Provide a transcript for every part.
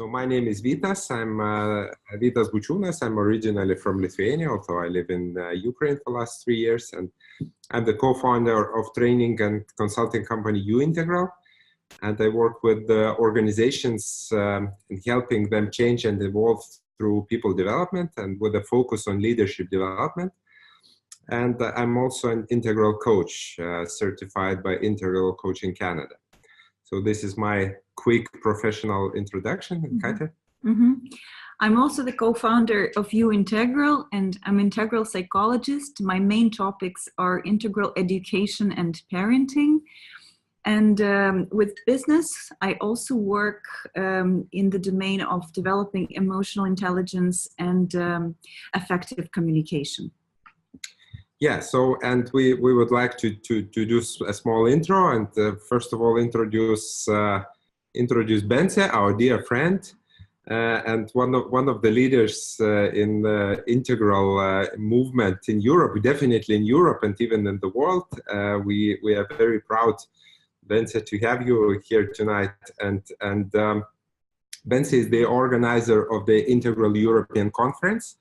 So my name is Vitas. I'm Vitas Bučiūnas. I'm originally from Lithuania, although I live in Ukraine for the last 3 years. And I'm the co-founder of training and consulting company UIntegral. And I work with organizations in helping them change and evolve through people development and with a focus on leadership development. And I'm also an integral coach, certified by Integral Coaching Canada. So this is my quick professional introduction. Katja? I'm also the co-founder of UIntegral, and I'm integral psychologist. My main topics are integral education and parenting. And with business, I also work in the domain of developing emotional intelligence and effective communication. Yeah, so, and we would like to do a small intro and first of all introduce Bence, our dear friend, and one of the leaders in the integral movement in Europe, definitely in Europe and even in the world. We are very proud, Bence, to have you here tonight. And Bence is the organizer of the Integral European Conference.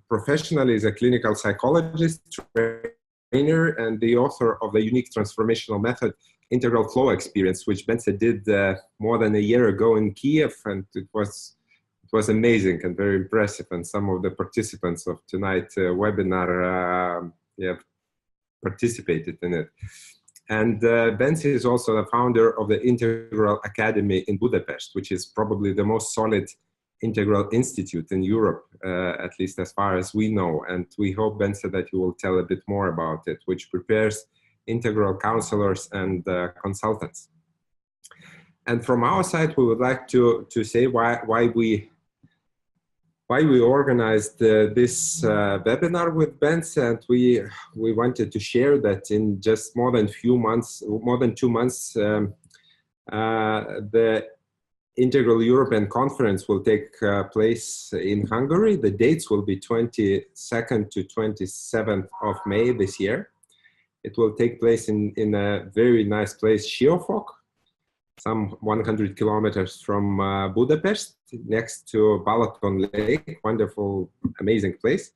Professionally is a clinical psychologist, trainer, and the author of the unique transformational method, Integral Flow Experience, which Bence did more than a year ago in Kiev, and it was amazing and very impressive. And some of the participants of tonight's webinar participated in it. And Bence is also the founder of the Integral Academy in Budapest, which is probably the most solid Integral Institute in Europe, at least as far as we know. And we hope, Bence, that you will tell a bit more about it, which prepares integral counselors and consultants. And from our side, we would like to say why we organized this webinar with Bence, and we wanted to share that in just more than 2 months, the Integral European Conference will take place in Hungary. The dates will be 22nd to 27th of May this year. It will take place in a very nice place, Siófok, some 100 kilometers from Budapest, next to Balaton Lake, wonderful, amazing place.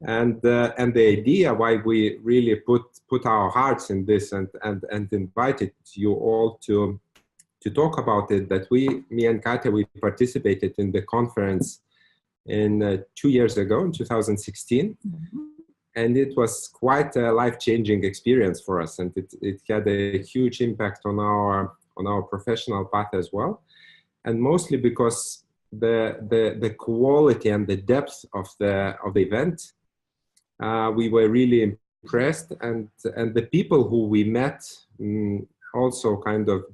And the idea why we really put our hearts in this and invited you all to talk about it, that me and Katja, we participated in the conference in 2 years ago, in 2016. And it was quite a life-changing experience for us. And it had a huge impact on our professional path as well. And mostly because the quality and the depth of the event, we were really impressed. And the people who we met also kind of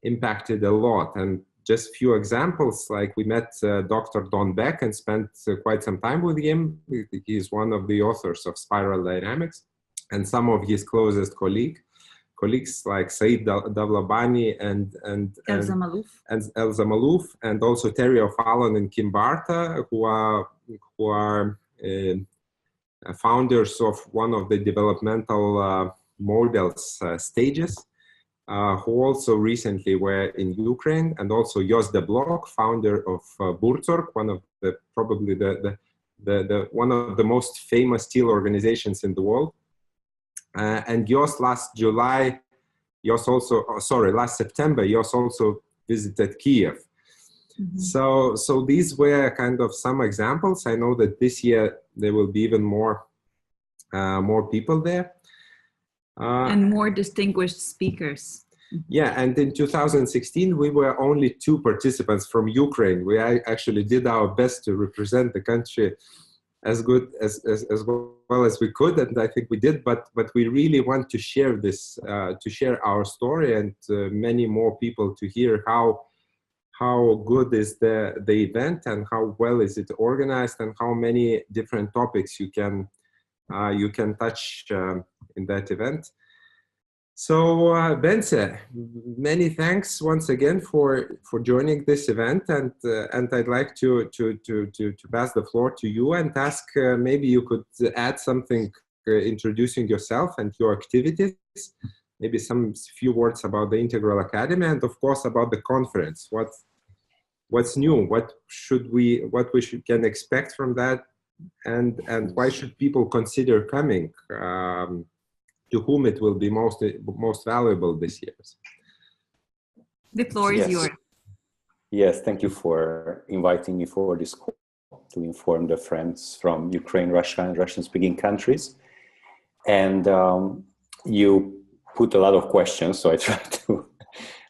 impacted a lot. And just few examples, like we met Dr. Don Beck and spent quite some time with him. He's one of the authors of Spiral Dynamics, and some of his closest colleagues like Said Davlabani and Elza Malouf, and also Terry O'Fallon and Kim Barta, who are founders of one of the developmental models stages. Who also recently were in Ukraine, and also Jos de Blok, founder of Burzorg, one of the probably one of the most famous steel organizations in the world. And Jos last September, Jos also visited Kiev. So these were kind of some examples. I know that this year there will be even more people there. And more distinguished speakers. Yeah, and in 2016, we were only 2 participants from Ukraine. We actually did our best to represent the country as well as we could, and I think we did, but we really want to share this, to share our story, and many more people to hear how good is the event, and how well is it organized, and how many different topics you can touch in that event. So Bence, many thanks once again for joining this event, and I'd like to pass the floor to you and ask maybe you could add something introducing yourself and your activities, maybe some few words about the Integral Academy, and of course about the conference. What's new? What we can expect from that, and why should people consider coming? To whom it will be most valuable this year? The floor is yours. Yes, thank you for inviting me for this call to inform the friends from Ukraine, Russia, and Russian-speaking countries. And you put a lot of questions, so I try to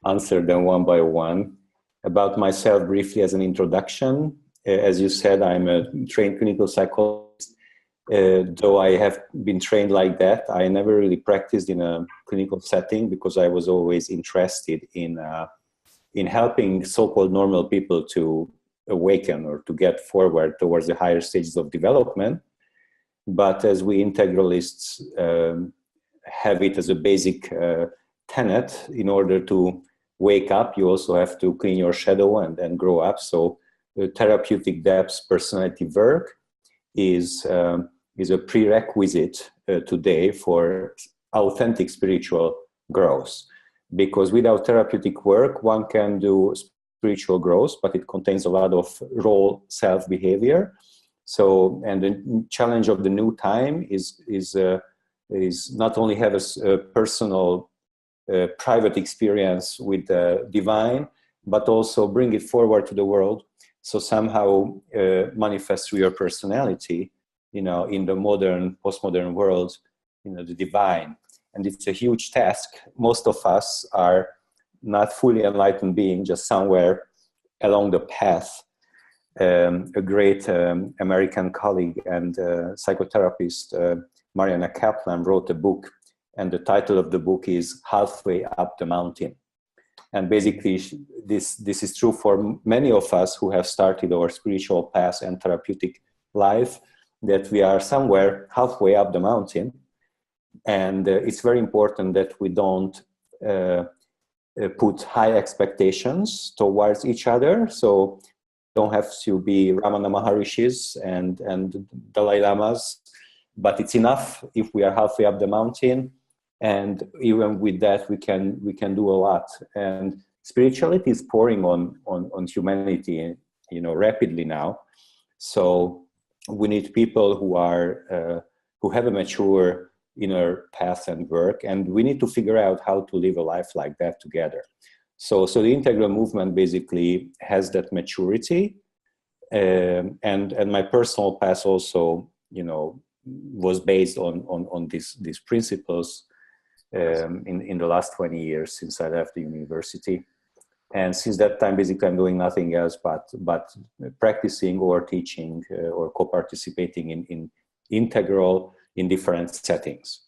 answer them one by one. About myself, briefly, as an introduction, as you said, I'm a trained clinical psychologist. Though I have been trained like that, I never really practiced in a clinical setting because I was always interested in helping so-called normal people to awaken or to get forward towards the higher stages of development. But as we integralists have it as a basic tenet, in order to wake up, you also have to clean your shadow and grow up. So therapeutic depth personality work is a prerequisite today for authentic spiritual growth. Because without therapeutic work, one can do spiritual growth, but it contains a lot of raw self-behavior. So, and the challenge of the new time is not only have a personal, private experience with the divine, but also bring it forward to the world. So somehow manifest through your personality, in the modern, postmodern world, the divine. And it's a huge task. Most of us are not fully enlightened beings, just somewhere along the path. A great American colleague and psychotherapist, Mariana Kaplan, wrote a book, and the title of the book is Halfway Up the Mountain. And basically, this is true for many of us who have started our spiritual path and therapeutic life, that we are somewhere halfway up the mountain. And it's very important that we don't put high expectations towards each other. So don't have to be Ramana Maharishis and Dalai Lamas, but it's enough if we are halfway up the mountain. And even with that, we can do a lot. And spirituality is pouring on humanity, rapidly now. So we need people who have a mature inner path and work, and we need to figure out how to live a life like that together. So the integral movement basically has that maturity, and my personal path also, was based on these principles in the last 20 years since I left the university. And since that time, basically, I'm doing nothing else but practicing or teaching or co-participating in integral in different settings.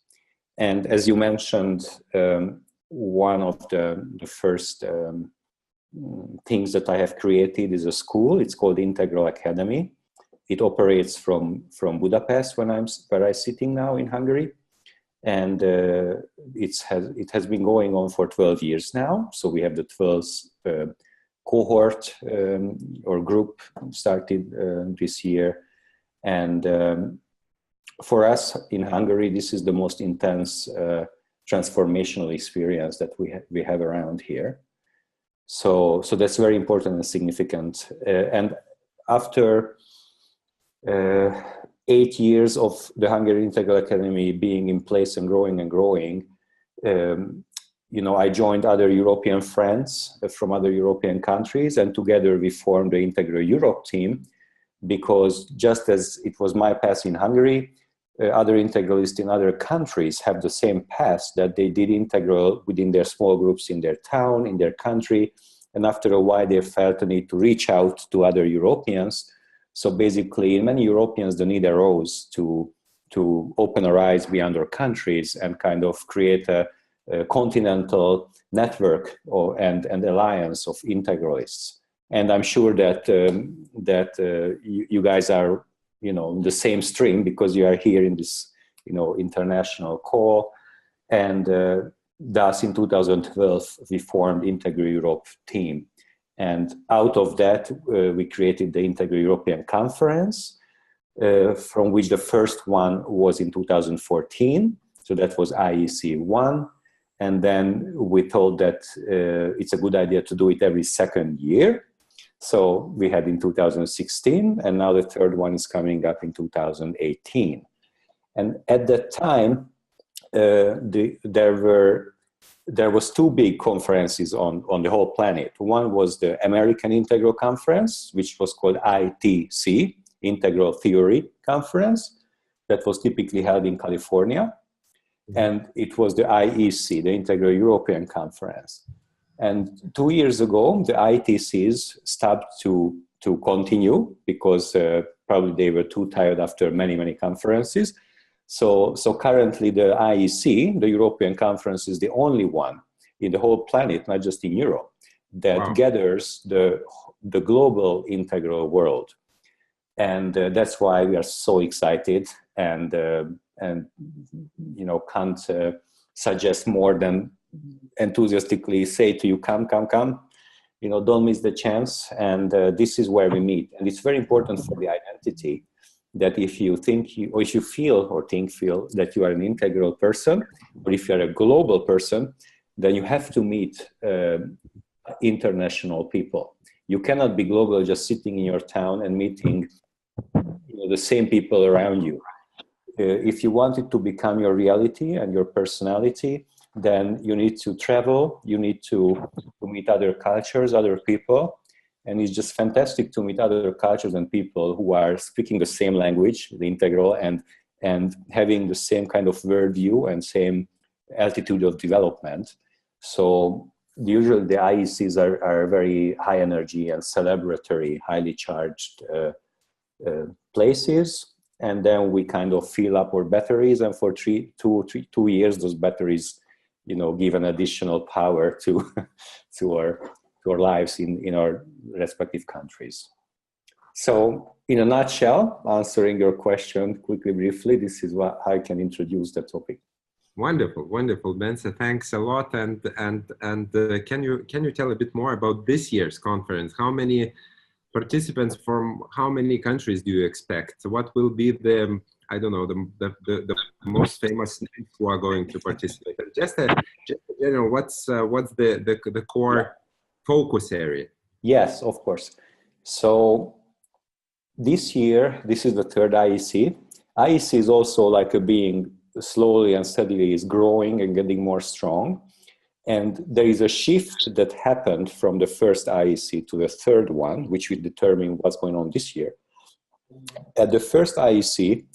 And as you mentioned, one of the first things that I have created is a school. It's called Integral Academy. It operates from Budapest, where I'm sitting now in Hungary. And it has been going on for 12 years now. So we have the 12th cohort or group started this year. And for us in Hungary, this is the most intense transformational experience that we have around here. So that's very important and significant. And after 8 years of the Hungarian Integral Academy being in place and growing, I joined other European friends from other European countries, and together we formed the Integral Europe team, because just as it was my path in Hungary, other integralists in other countries have the same path, that they did integral within their small groups in their town, in their country, and after a while they felt the need to reach out to other Europeans. So basically, in many Europeans, the need arose to open our eyes beyond our countries and kind of create a continental network and alliance of integralists. And I'm sure that you guys are, in the same stream, because you are here in this, international call. And thus, in 2012, we formed Integral Europe team. And out of that, we created the Integral European Conference, from which the first one was in 2014. So that was IEC 1. And then we thought that it's a good idea to do it every second year. So we had in 2016, and now the third one is coming up in 2018. And at that time, there was two big conferences on the whole planet. One was the American Integral Conference, which was called ITC, Integral Theory Conference, that was typically held in California. And it was the IEC, the Integral European Conference. And 2 years ago, the ITCs stopped to continue because probably they were too tired after many, many conferences. So currently the IEC, the European Conference, is the only one in the whole planet, not just in Europe, that gathers the global integral world. And that's why we are so excited and can't suggest more than enthusiastically say to you, come, don't miss the chance. And this is where we meet. And it's very important for the identity that if you feel that you are an integral person, or if you're a global person, then you have to meet international people. You cannot be global just sitting in your town and meeting the same people around you. If you want it to become your reality and your personality, then you need to travel, you need to meet other cultures, other people. And it's just fantastic to meet other cultures and people who are speaking the same language, the integral, and having the same kind of worldview and same altitude of development. So usually the IECs are very high energy and celebratory, highly charged places. And then we kind of fill up our batteries, and for 2 years, those batteries, give an additional power to our lives in our respective countries. So in a nutshell, answering your question quickly, briefly, this is how I can introduce the topic. Wonderful, Bence. Thanks a lot. And can you tell a bit more about this year's conference? How many participants from how many countries do you expect? What will be the most famous names who are going to participate? Just what's the core focus area? Yes, of course. So this year, this is the third IEC. IEC is also like a being slowly and steadily is growing and getting more strong. And there is a shift that happened from the first IEC to the third one, which will determine what's going on this year. At the first IEC,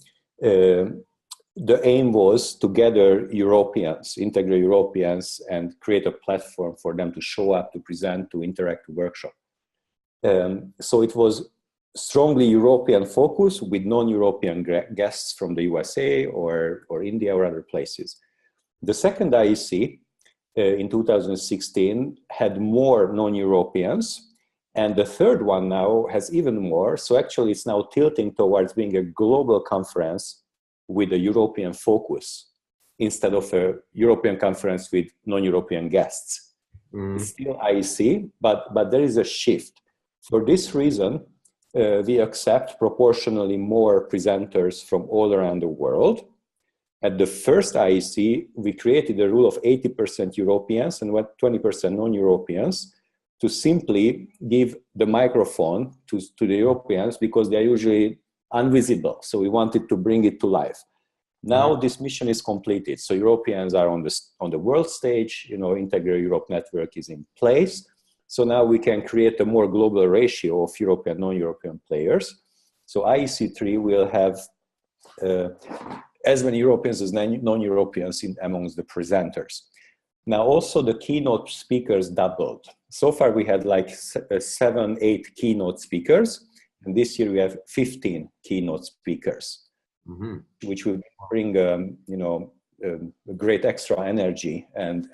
the aim was to gather Europeans, integral Europeans, and create a platform for them to show up, to present, to interact, to workshop. So it was strongly European focus with non-European guests from the USA or India or other places. The second IEC in 2016 had more non-Europeans, and the third one now has even more. So actually it's now tilting towards being a global conference with a European focus instead of a European conference with non-European guests. It's still IEC, but there is a shift. For this reason, we accept proportionally more presenters from all around the world. At the first IEC, we created a rule of 80% Europeans and 20% non-Europeans to simply give the microphone to the Europeans because they are usually invisible. So we wanted to bring it to life. Now this mission is completed. So Europeans are on the world stage, Integral Europe Network is in place. So now we can create a more global ratio of European, non-European players. So IEC3 will have as many Europeans as non-Europeans amongst the presenters. Now also the keynote speakers doubled. So far we had like 7, 8 keynote speakers, and this year we have 15 keynote speakers, which will bring great extra energy and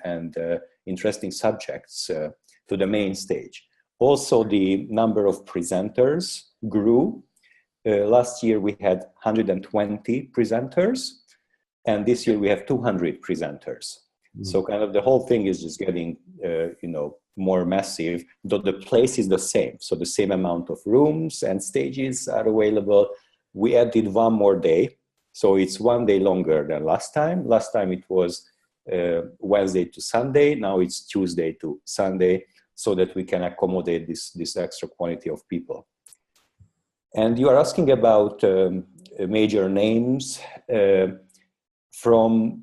interesting subjects to the main stage. Also the number of presenters grew. Last year we had 120 presenters, and this year we have 200 presenters. So kind of the whole thing is just getting, more massive. The place is the same. So the same amount of rooms and stages are available. We added one more day. So it's 1 day longer than last time. Last time it was Wednesday to Sunday. Now it's Tuesday to Sunday, so that we can accommodate this extra quantity of people. And you are asking about major names from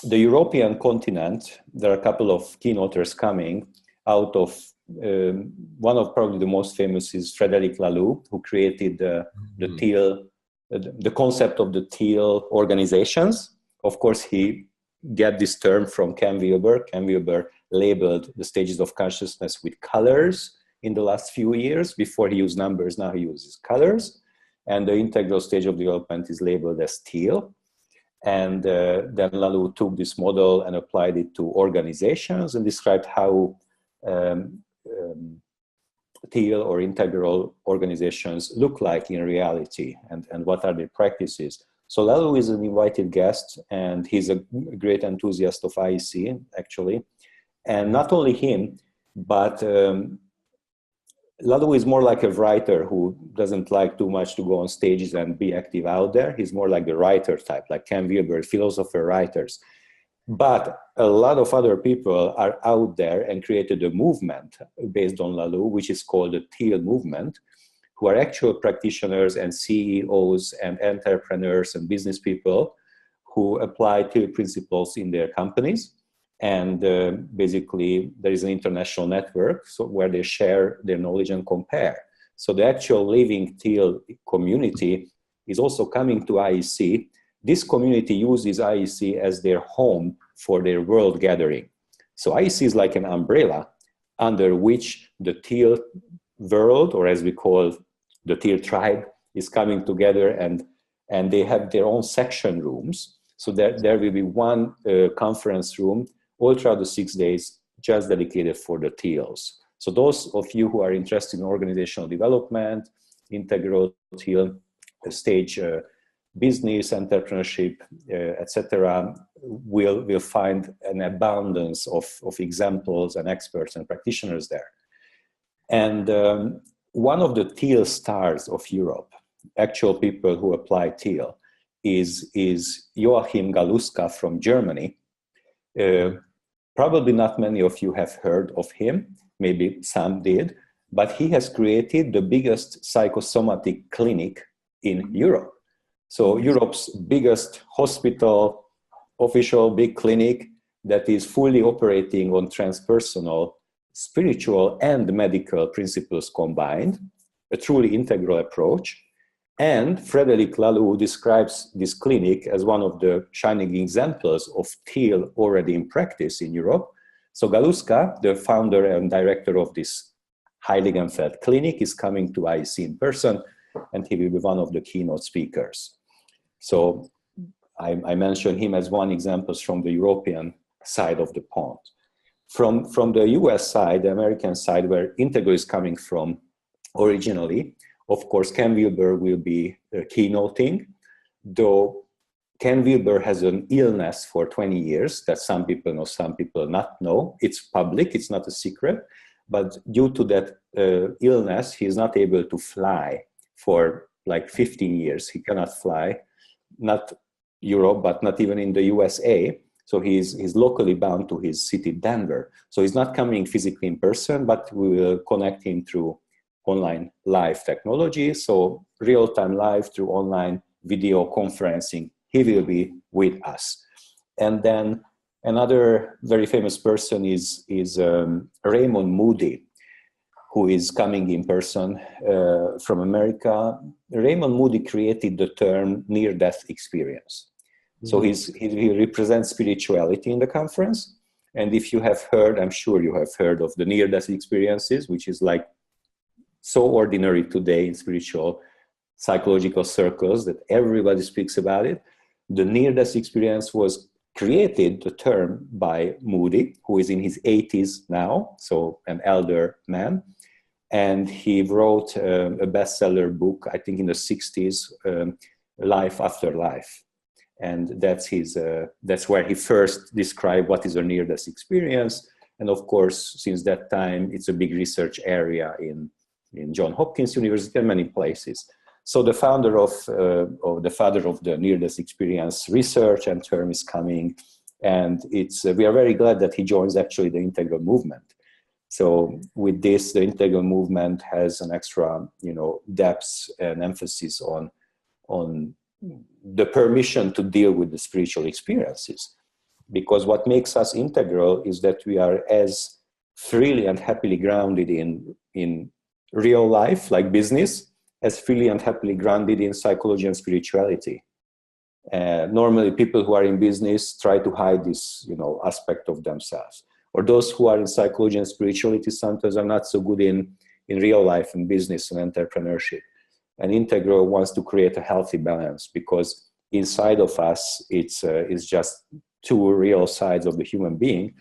the European continent. There are a couple of keynoters coming out of one of probably the most famous is Frédéric Laloux, who created the teal, the concept of the teal organizations. Of course, he got this term from Ken Wilber. Ken Wilber labeled the stages of consciousness with colors in the last few years. Before he used numbers, now he uses colors. And the integral stage of development is labeled as teal. And then Laloux took this model and applied it to organizations and described how teal or integral organizations look like in reality, and what are their practices. So Laloux is an invited guest, and he's a great enthusiast of IEC, actually. And not only him, but Laloux is more like a writer who doesn't like too much to go on stages and be active out there. He's more like the writer type, like Ken Wilber, philosopher writers. But a lot of other people are out there and created a movement based on Laloux, which is called the teal movement, who are actual practitioners and CEOs and entrepreneurs and business people who apply teal principles in their companies. And basically, there is an international network where they share their knowledge and compare. So the actual living teal community is also coming to IEC. This community uses IEC as their home for their world gathering. So IEC is like an umbrella under which the teal world, or as we call the teal tribe, is coming together, and they have their own section rooms. So there will be one conference room all throughout the 6 days just dedicated for the teals. So those of you who are interested in organizational development, integral teal stage business, entrepreneurship, etc., will find an abundance of examples and experts and practitioners there. And one of the teal stars of Europe, actual people who apply teal, is Joachim Galuska from Germany. Probably not many of you have heard of him, maybe some did, but he has created the biggest psychosomatic clinic in Europe. So Europe's biggest hospital, official big clinic that is fully operating on transpersonal, spiritual and medical principles combined, a truly integral approach. And Frédéric Laloux describes this clinic as one of the shining examples of teal already in practice in Europe. So Galuska, the founder and director of this Heiligenfeld clinic, is coming to IEC in person, and he will be one of the keynote speakers. So I mentioned him as one example from the European side of the pond. From the US side, the American side, where Integral is coming from originally, of course, Ken Wilber will be keynoting, though Ken Wilber has an illness for 20 years that some people know, some people not know. It's public, it's not a secret, but due to that illness, he's not able to fly for like 15 years. He cannot fly, not Europe, but not even in the USA. So he's locally bound to his city, Denver. So he's not coming physically in person, but we will connect him through online live technology. So real-time live through online video conferencing, he will be with us. And then another very famous person is Raymond Moody, who is coming in person from America. Raymond Moody created the term near-death experience. So he represents spirituality in the conference. And if you have heard, I'm sure you have heard of the near-death experiences, which is like so ordinary today in spiritual psychological circles that everybody speaks about it. The near-death experience was created, the term, by Moody, who is in his 80s now, so an elder man. And he wrote a bestseller book, I think in the 60s, Life After Life. And that's where he first described what is a near-death experience. And of course, since that time, it's a big research area in Johns Hopkins University and many places. So the founder of the father of the near-death experience research and term is coming, And we are very glad that he joins actually the integral movement. So with this, the integral movement has an extra, depth and emphasis on the permission to deal with the spiritual experiences. Because what makes us integral is that we are as freely and happily grounded in real life, like business, as freely and happily grounded in psychology and spirituality. Normally, people who are in business try to hide this, aspect of themselves. Or those who are in psychology and spirituality sometimes are not so good in real life and business and entrepreneurship. And integral wants to create a healthy balance, because inside of us, it's just two real sides of the human being.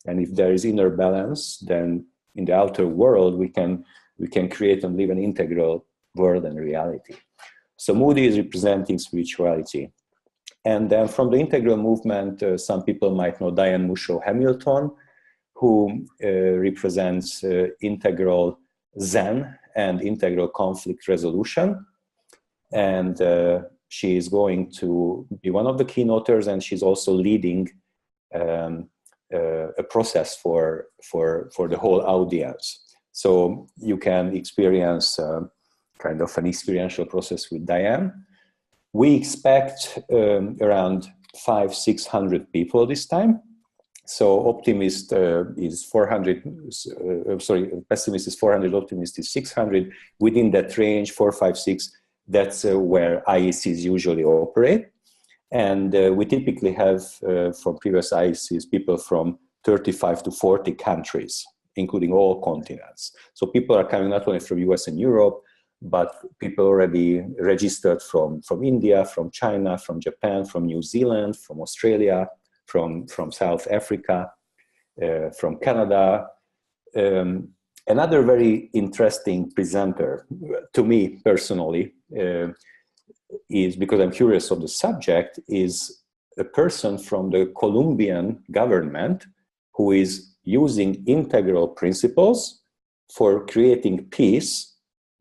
And if there is inner balance, then in the outer world, we can create and live an integral world and reality. So Moody is representing spirituality. And then from the integral movement, some people might know Diane Musho Hamilton, who represents integral Zen and integral conflict resolution. And she is going to be one of the keynoters, and she's also leading a process for the whole audience. So you can experience kind of an experiential process with Diane. We expect around 500-600 people this time. So optimist is 400, pessimist is 400, optimist is 600. Within that range, 4, 5, 6, that's where IECs usually operate. And we typically have, from previous IECs, people from 35 to 40 countries, including all continents. So people are coming not only from US and Europe, but people already registered from India, from China, from Japan, from New Zealand, from Australia, from South Africa, from Canada. Another very interesting presenter, to me personally, is, because I'm curious of the subject, is a person from the Colombian government who is using integral principles for creating peace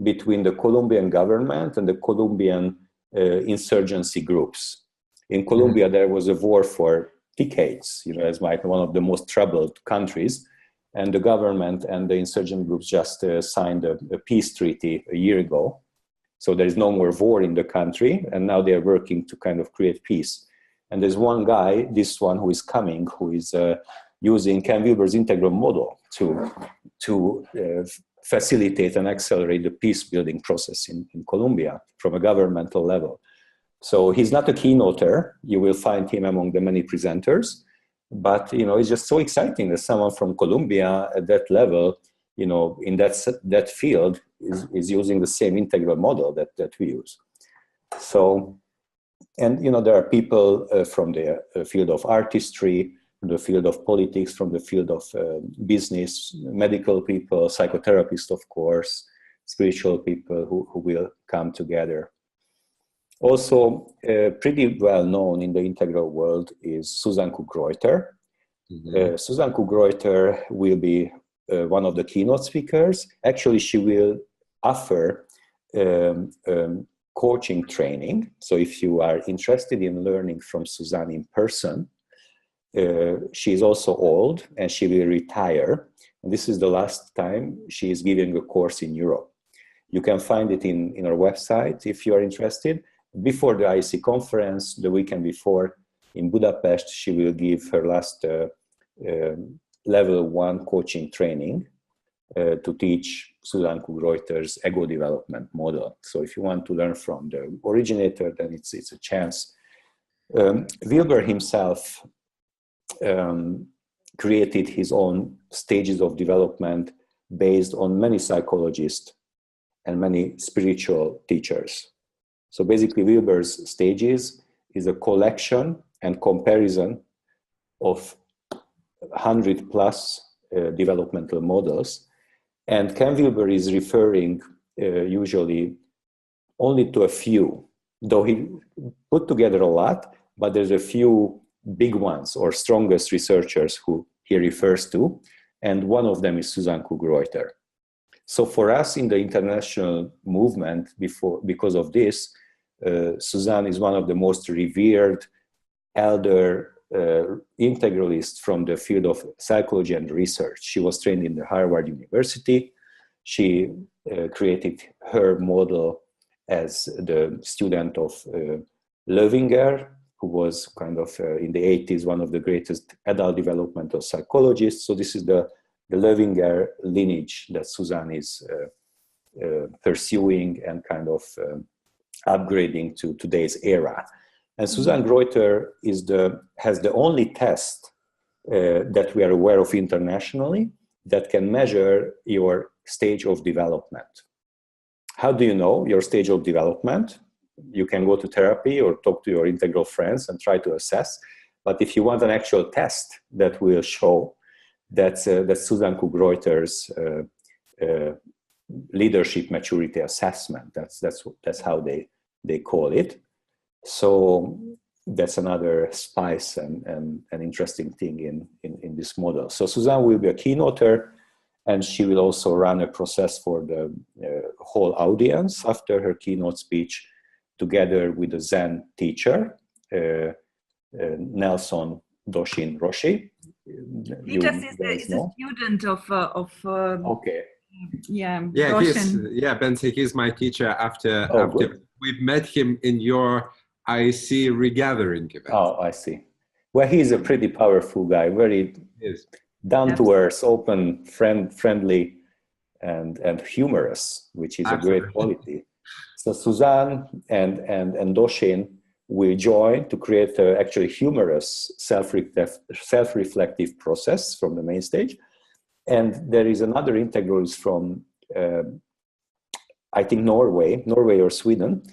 between the Colombian government and the Colombian insurgency groups. In Colombia, there was a war for decades, as one of the most troubled countries, and the government and the insurgent groups just signed a peace treaty a year ago. So there is no more war in the country, and now they are working to kind of create peace. And there's one guy, this one who is coming, who is using Ken Wilber's integral model to facilitate and accelerate the peace-building process in Colombia from a governmental level. So he's not a keynoter. You will find him among the many presenters. But, it's just so exciting that someone from Colombia at that level, in that field is using the same integral model that we use. So, and, there are people from the field of artistry, from the field of politics, from the field of business, medical people, psychotherapists, of course, spiritual people who will come together. Also, pretty well known in the integral world is Susan Kugreuter. Mm-hmm. Susan Kugreuter will be one of the keynote speakers. Actually, she will offer coaching training. So if you are interested in learning from Susan in person, she is also old and she will retire. And this is the last time she is giving a course in Europe. You can find it in our website if you are interested. Before the IEC conference, the weekend before in Budapest, she will give her last level 1 coaching training to teach Susan Kugreuter's ego development model. So if you want to learn from the originator, then it's a chance. Wilber himself created his own stages of development based on many psychologists and many spiritual teachers. So basically, Wilber's stages is a collection and comparison of 100 plus developmental models. And Ken Wilber is referring usually only to a few, though he put together a lot, but there's a few big ones or strongest researchers who he refers to. And one of them is Susan Kugreuter. So for us in the international movement, because of this, Susan is one of the most revered elder integralist from the field of psychology and research. She was trained in the Harvard University. She created her model as the student of Löwinger, who was kind of in the 80s one of the greatest adult developmental psychologists. So this is the Löwinger lineage that Suzanne is pursuing and kind of upgrading to today's era. And Suzanne Greuter has the only test that we are aware of internationally that can measure your stage of development. How do you know your stage of development? You can go to therapy or talk to your integral friends and try to assess. But if you want an actual test that will show that Suzanne Greuter's leadership maturity assessment, that's how they call it. So that's another spice and an interesting thing in this model. So Suzanne will be a keynoter, and she will also run a process for the whole audience after her keynote speech, together with a Zen teacher, Nelson Doshin Roshi. Vitas is a student of okay. Bенse, he's my teacher after we've met him in your IC regathering event. Oh, I see. Well, he's a pretty powerful guy, very down to earth, open, friendly, and humorous, which is a great quality. So Suzanne and Doshin will join to create an actually humorous self-reflective process from the main stage. And there is another integralist from, I think, Norway or Sweden,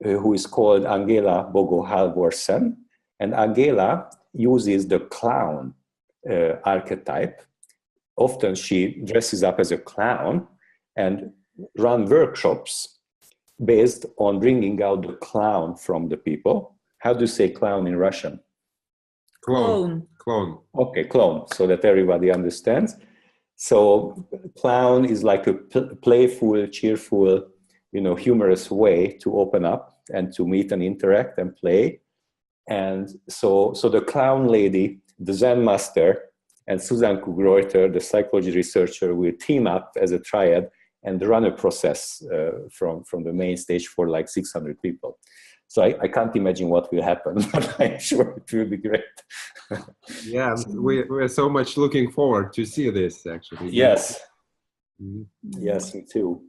who is called Angela Bogo Halvorsen. And Angela uses the clown archetype. Often she dresses up as a clown and run workshops based on bringing out the clown from the people. How do you say clown in Russian? Clone. Okay, clone, so that everybody understands. So clown is like a playful, cheerful, humorous way to open up and to meet and interact and play. And so the clown lady, the Zen master, and Suzanne Greuter, the psychology researcher, will team up as a triad and run a process from the main stage for like 600 people. So I can't imagine what will happen, but I'm sure it will be great. Yeah, we're so much looking forward to see this, actually. Yes. Mm-hmm. Yes, me too.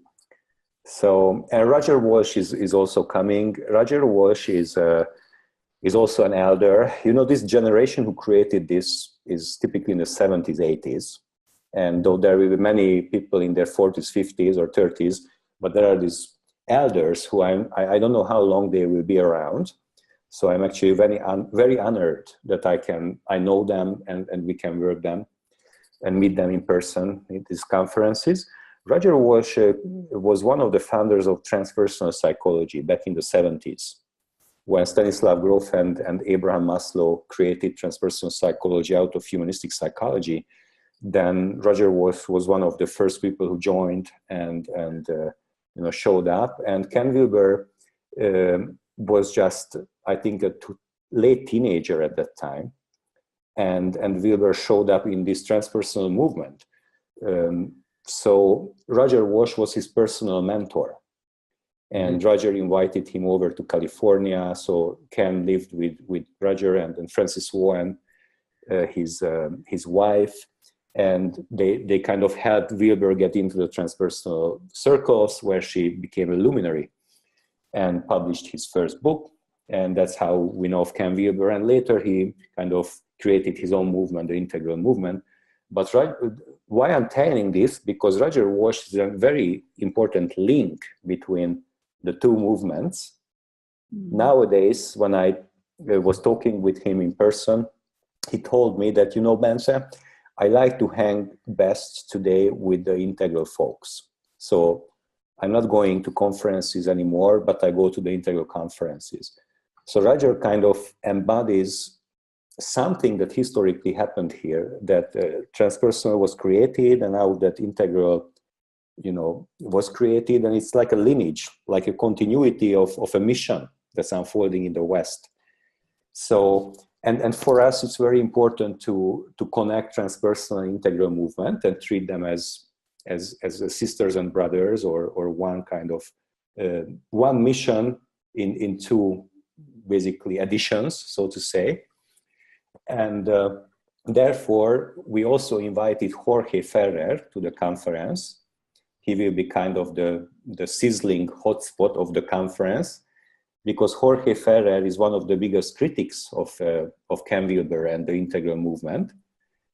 So, and Roger Walsh is also coming. Roger Walsh is also an elder. This generation who created this is typically in the 70s, 80s. And though there will be many people in their 40s, 50s, or 30s, but there are these elders who I don't know how long they will be around. So I'm actually very honored that I know them and we can work them and meet them in person at these conferences. Roger Walsh was one of the founders of transpersonal psychology back in the 70s, when Stanislav Grof and Abraham Maslow created transpersonal psychology out of humanistic psychology. Then Roger Walsh was one of the first people who joined and showed up. And Ken Wilber was just, I think, a late teenager at that time. And Wilber showed up in this transpersonal movement. So Roger Walsh was his personal mentor. And Roger invited him over to California. So Ken lived with Roger and Francis Warren, his wife. And they kind of helped Wilber get into the transpersonal circles, where she became a luminary and published his first book. And that's how we know of Ken Wilber. And later he kind of created his own movement, the integral movement. But why I'm telling this? Because Roger Walsh is a very important link between the two movements. Nowadays, when I was talking with him in person, he told me that, Bence, I like to hang best today with the integral folks. So I'm not going to conferences anymore, but I go to the integral conferences. So Roger kind of embodies something that historically happened here, that transpersonal was created, and now that integral, was created, and it's like a lineage, like a continuity of a mission that's unfolding in the West. So And for us, it's very important to connect transpersonal and integral movement and treat them as sisters and brothers, or one kind of one mission in two basically editions, so to say. And therefore, we also invited Jorge Ferrer to the conference. He will be kind of the sizzling hotspot of the conference, because Jorge Ferrer is one of the biggest critics of Ken Wilber and the integral movement.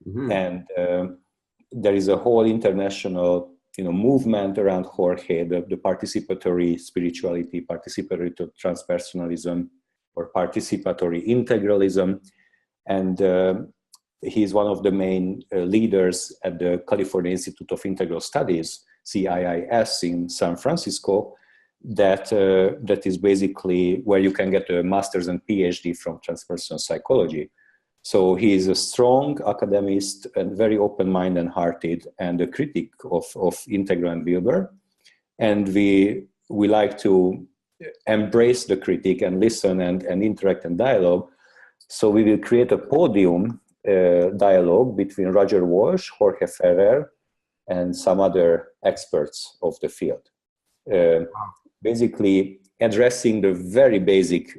Mm-hmm. And there is a whole international movement around Jorge, the participatory spirituality, participatory transpersonalism, or participatory integralism. And he's one of the main leaders at the California Institute of Integral Studies, CIIS, in San Francisco, that is basically where you can get a master's and PhD from transpersonal psychology. So he is a strong academist and very open-minded and hearted, and a critic of Integral and Wilber. And we like to embrace the critique and listen and interact and dialogue. So we will create a podium dialogue between Roger Walsh, Jorge Ferrer, and some other experts of the field. Basically addressing the very basic,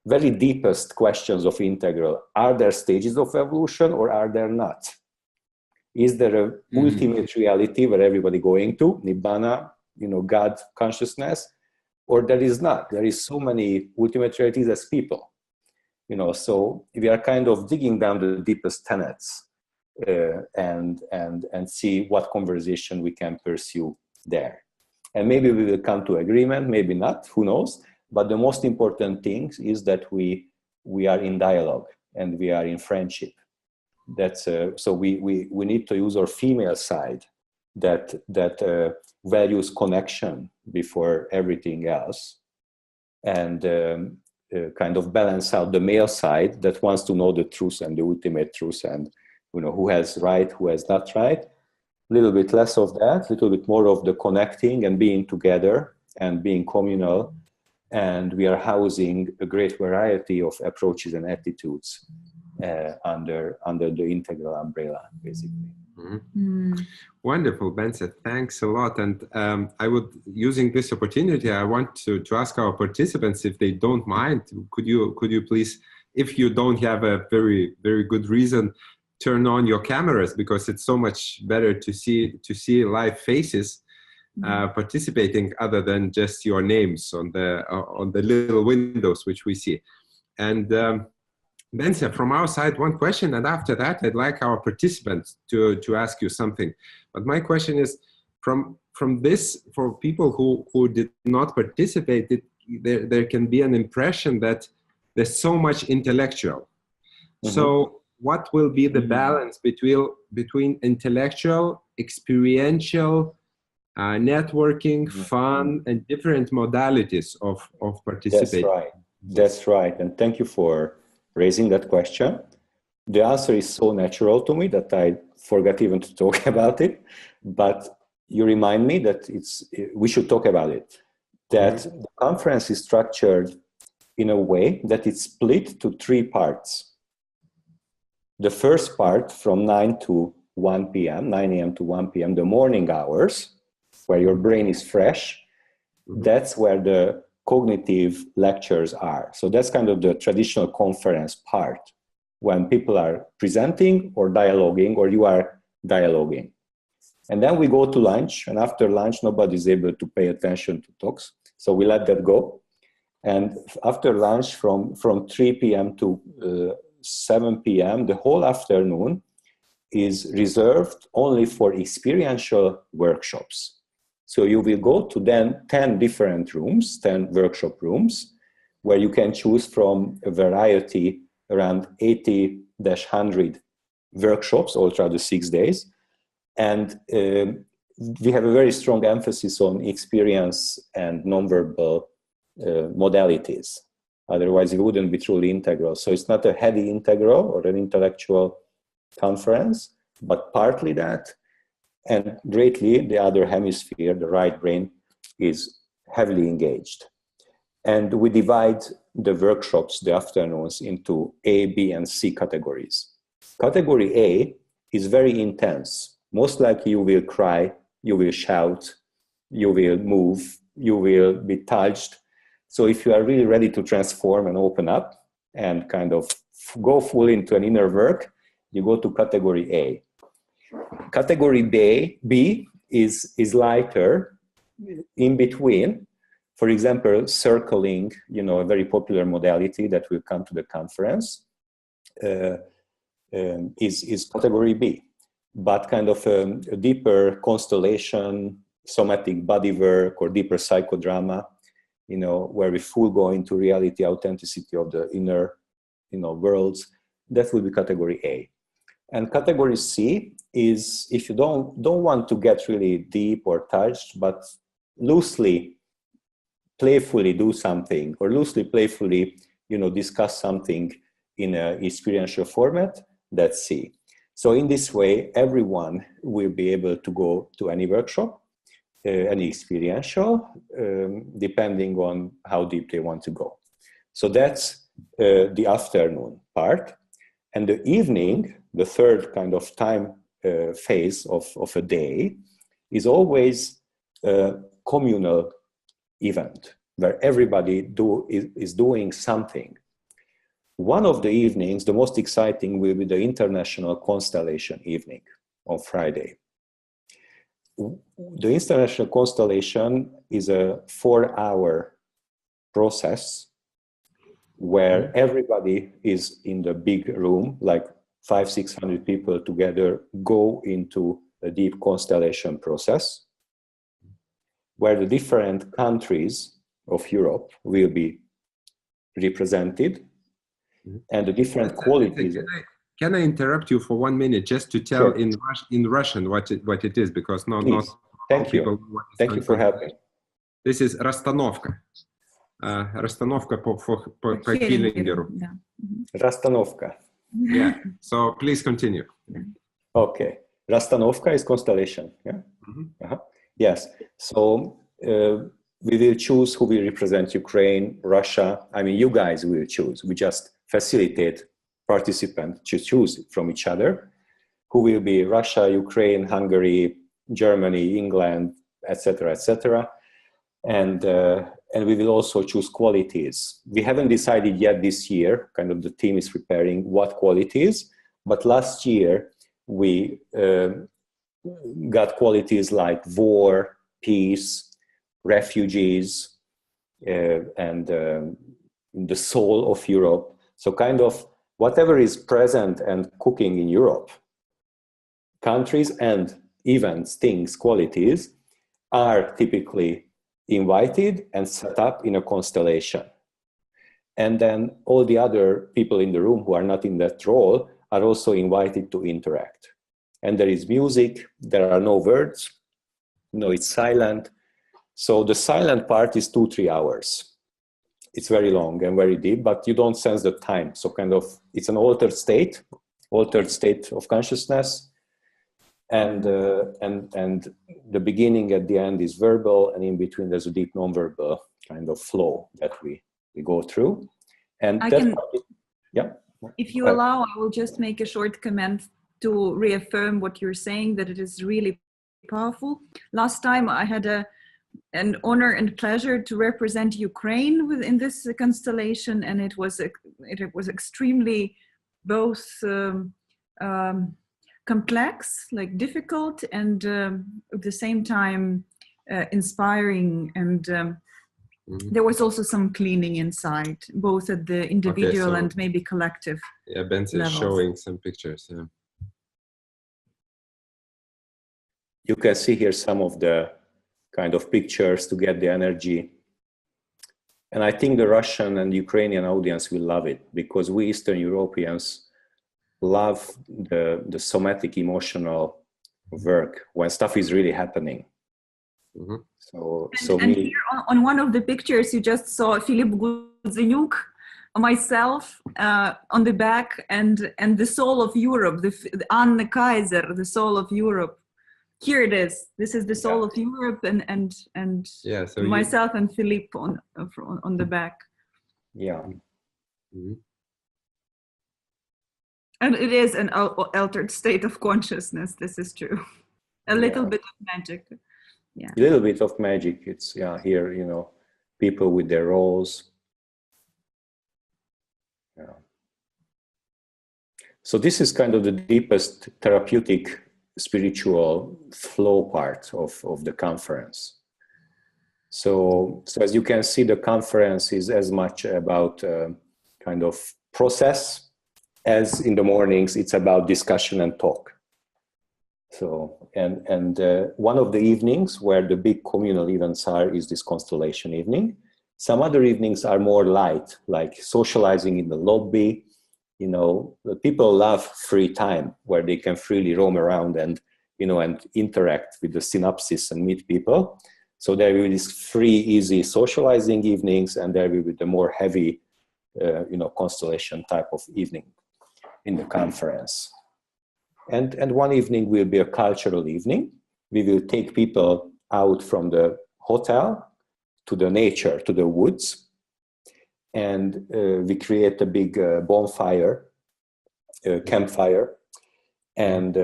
very deepest questions of integral. Are there stages of evolution, or are there not? Is there a ultimate reality where everybody going to, Nibbana, God consciousness, or there is not? There is so many ultimate realities as people. So we are kind of digging down the deepest tenets and see what conversation we can pursue there. And maybe we will come to agreement, maybe not, who knows? But the most important thing is that we are in dialogue and we are in friendship. That's so we need to use our female side that values connection before everything else, and kind of balance out the male side that wants to know the truth and the ultimate truth, and who has right, who has not right. A little bit less of that, a little bit more of the connecting and being together and being communal. And we are housing a great variety of approaches and attitudes under the integral umbrella, basically. Mm-hmm. Wonderful, Bence. Thanks a lot. And I would, using this opportunity, I want to ask our participants, if they don't mind, could you please, if you don't have a very, very good reason, turn on your cameras, because it's so much better to see live faces participating, other than just your names on the little windows which we see. And Bence, from our side, one question, and after that, I'd like our participants to ask you something. But my question is, from this, for people who did not participate, there can be an impression that there's so much intellectual. Mm-hmm. So what will be the balance between intellectual, experiential, networking, fun, and different modalities of participating? That's right. And thank you for raising that question. The answer is so natural to me that I forgot even to talk about it. But you remind me that we should talk about it. That the conference is structured in a way that it's split to 3 parts. The first part, from 9 to 1 p.m., 9 a.m. to 1 p.m., the morning hours, where your brain is fresh, that's where the cognitive lectures are. So that's kind of the traditional conference part, when people are presenting or dialoguing, or you are dialoguing. And then we go to lunch, and after lunch, nobody's able to pay attention to talks. So we let that go. And after lunch, from 3 p.m. to 7 p.m., the whole afternoon is reserved only for experiential workshops. So you will go to then 10 different rooms, 10 workshop rooms, where you can choose from a variety, around 80-100 workshops all throughout the 6 days. And we have a very strong emphasis on experience and nonverbal modalities. Otherwise, it wouldn't be truly integral. So it's not a heavy integral or an intellectual conference, but partly that. And greatly, the other hemisphere, the right brain, is heavily engaged. And we divide the workshops, the afternoons, into A, B, and C categories. Category A is very intense. Most likely you will cry, you will shout, you will move, you will be touched. So if you are really ready to transform and open up and kind of go full into an inner work, you go to category A. Category B is lighter, in between. For example, circling, a very popular modality that will come to the conference, is category B. But kind of a deeper constellation, somatic body work, or deeper psychodrama, where we full go into reality, authenticity of the inner, worlds, that will be category A. And category C is if you don't want to get really deep or touched, but loosely, playfully do something, or loosely, playfully, discuss something in an experiential format, that's C. So in this way, everyone will be able to go to any workshop, any experiential, depending on how deep they want to go. So that's the afternoon part. And the evening, the third kind of time phase of a day, is always a communal event where everybody is doing something. One of the evenings, the most exciting, will be the International Constellation Evening on Friday. The International Constellation is a 4-hour process where everybody is in the big room, like 500-600 people together, go into a deep constellation process where the different countries of Europe will be represented, and the different qualities. Can I interrupt you for 1 minute just to tell in Russian what it is, because not Thank people you. Thank you for helping. This is расстановка. Расстановка по Киллингеру. Расстановка. Yeah. So please continue. Okay. Расстановка is constellation. Yeah. Yes. So we will choose who will represent Ukraine, Russia. I mean, you guys will choose. We just facilitate participants to choose from each other who will be Russia, Ukraine, Hungary, Germany, England, etc., etc. And we will also choose qualities. We haven't decided yet this year, kind of the team is preparing what qualities, but last year we got qualities like war, peace, refugees, and the soul of Europe. So kind of whatever is present and cooking in Europe, countries and events, things, qualities are typically invited and set up in a constellation. And then all the other people in the room who are not in that role are also invited to interact. And there is music, there are no words, it's silent. So the silent part is 2-3 hours. It's very long and very deep, but you don't sense the time. So kind of, it's an altered state of consciousness. And the beginning at the end is verbal, and in between there's a deep non-verbal kind of flow that we go through. And if you allow, I will just make a short comment to reaffirm what you're saying, that it is really powerful. Last time I had an honor and pleasure to represent Ukraine within this constellation, and it was extremely both complex, like difficult, and at the same time inspiring. And there was also some cleaning inside, both at the individual and maybe collective. Yeah, Bence is showing some pictures. Yeah. You can see here some of the kind of pictures to get the energy. And I think the Russian and Ukrainian audience will love it, because we Eastern Europeans love the somatic emotional work when stuff is really happening. And here on one of the pictures you just saw Philip Gudzenyuk, myself on the back, and the soul of Europe, the Anne Kaiser, the soul of Europe. Here it is. This is the soul of Europe, and so myself and Philippe on the back. Yeah. Mm-hmm. And it is an altered state of consciousness. This is true. A little bit of magic. Yeah. A little bit of magic. It's here, you know, people with their roles. Yeah. So this is kind of the deepest therapeutic spiritual flow part of the conference. So as you can see, the conference is as much about kind of process as in the mornings it's about discussion and talk. So and one of the evenings where the big communal events are is this constellation evening. Some other evenings are more light, like socializing in the lobby. You know, people love free time where they can freely roam around and, you know, and interact with the synapses and meet people. So there will be these free, easy socializing evenings, and there will be the more heavy, you know, constellation type of evening in the conference. And one evening will be a cultural evening. We will take people out from the hotel to the nature, to the woods. And we create a big bonfire, campfire, and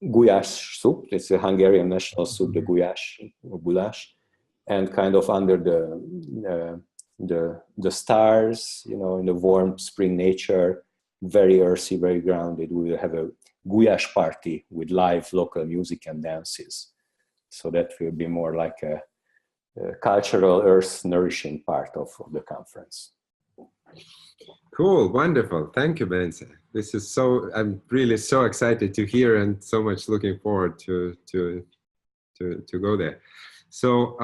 gulyás soup. It's a Hungarian national soup, the gulyás or goulash, and kind of under the stars, you know, in the warm spring nature, very earthy, very grounded. We will have a gulyás party with live local music and dances. So that will be more like a cultural, earth nourishing part of the conference. Cool, wonderful. Thank you, Bence. This is so, I'm really so excited to hear and so much looking forward to go there. So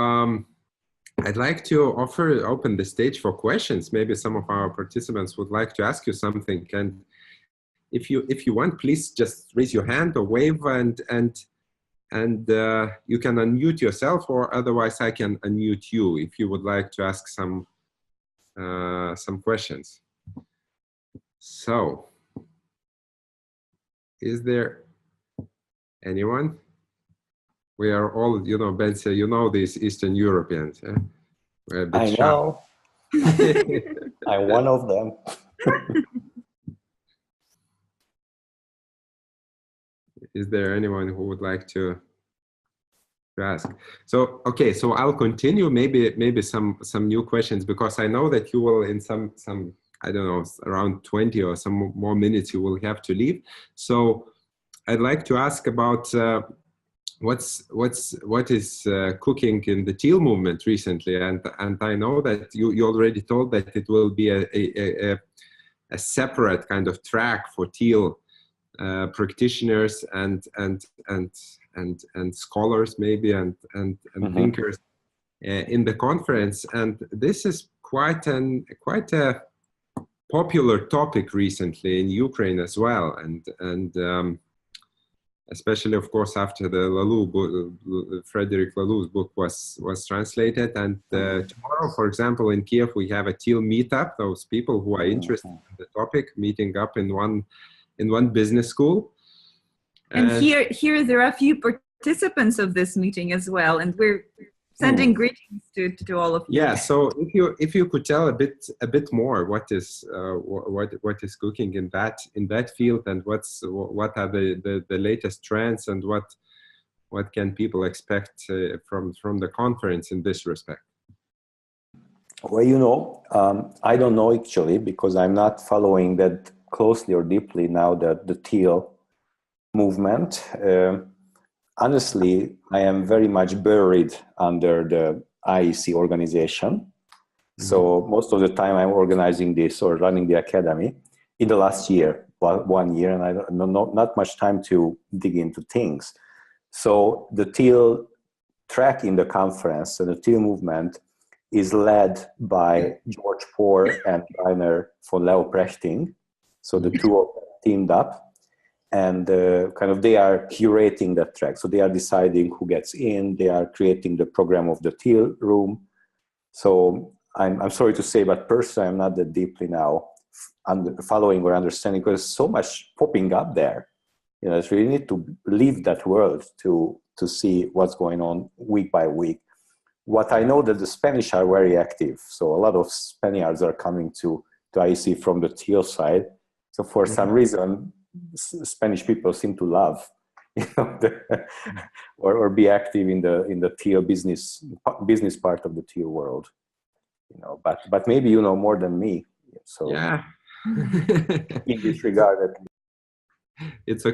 I'd like to open the stage for questions. Maybe some of our participants would like to ask you something. And if you want, please just raise your hand or wave, and you can unmute yourself, or otherwise I can unmute you if you would like to ask some questions. So, is there anyone? We are all, you know, Bence, you know these Eastern Europeans. Yeah? We're a bit I know. I'm one of them. Is there anyone who would like to ask? So, okay, so I'll continue. Maybe some new questions, because I know that you will in some I don't know, around 20 or some more minutes you will have to leave. So I'd like to ask about what is cooking in the teal movement recently, and I know that you already told that it will be a separate kind of track for teal practitioners and scholars maybe and thinkers in the conference, and this is quite a popular topic recently in Ukraine as well, and especially, of course, after the Frederick Laloux's book was translated. And tomorrow, for example, in Kiev, we have a teal meetup. Those people who are interested in the topic meeting up in one business school. And here there are a few participants of this meeting as well, and we're sending greetings to all of you. Yeah. So if you could tell a bit more, what is cooking in that field, and what are the latest trends, and what can people expect from the conference in this respect? Well, you know, I don't know actually, because I'm not following that closely or deeply now the teal movement. Honestly, I am very much buried under the IEC organization. So most of the time I'm organizing this or running the academy in the last year, 1 year, and I don't not much time to dig into things. So the teal track in the conference and the teal movement is led by George Poor and Rainer von Leoprechting. So the two of them teamed up. And kind of they are curating that track. So they are deciding who gets in. They are creating the program of the teal room. So I'm sorry to say, but personally, I'm not that deeply now following or understanding, because there's so much popping up there. You know, it's really need to leave that world to see what's going on week by week. what I know that the Spanish are very active. So a lot of Spaniards are coming to IEC from the teal side. So for some reason, Spanish people seem to love, you know, or be active in the teal business part of the teal world. You know, but maybe you know more than me. So yeah. In this regard, at least. It's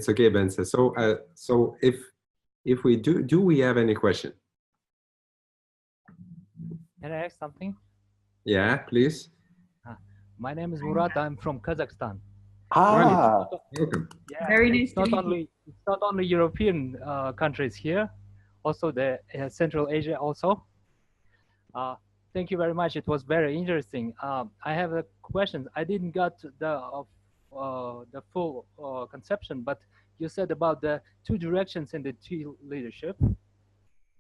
okay, Bence. So if we do we have any question? Can I ask something? Yeah, please. My name is Murat. I'm from Kazakhstan. Welcome. Yeah, Very nice it's to meet you. not only European countries here, also the Central Asia also. Thank you very much. It was very interesting. I have a question. I didn't get the full conception, but you said about the two directions in the teal leadership.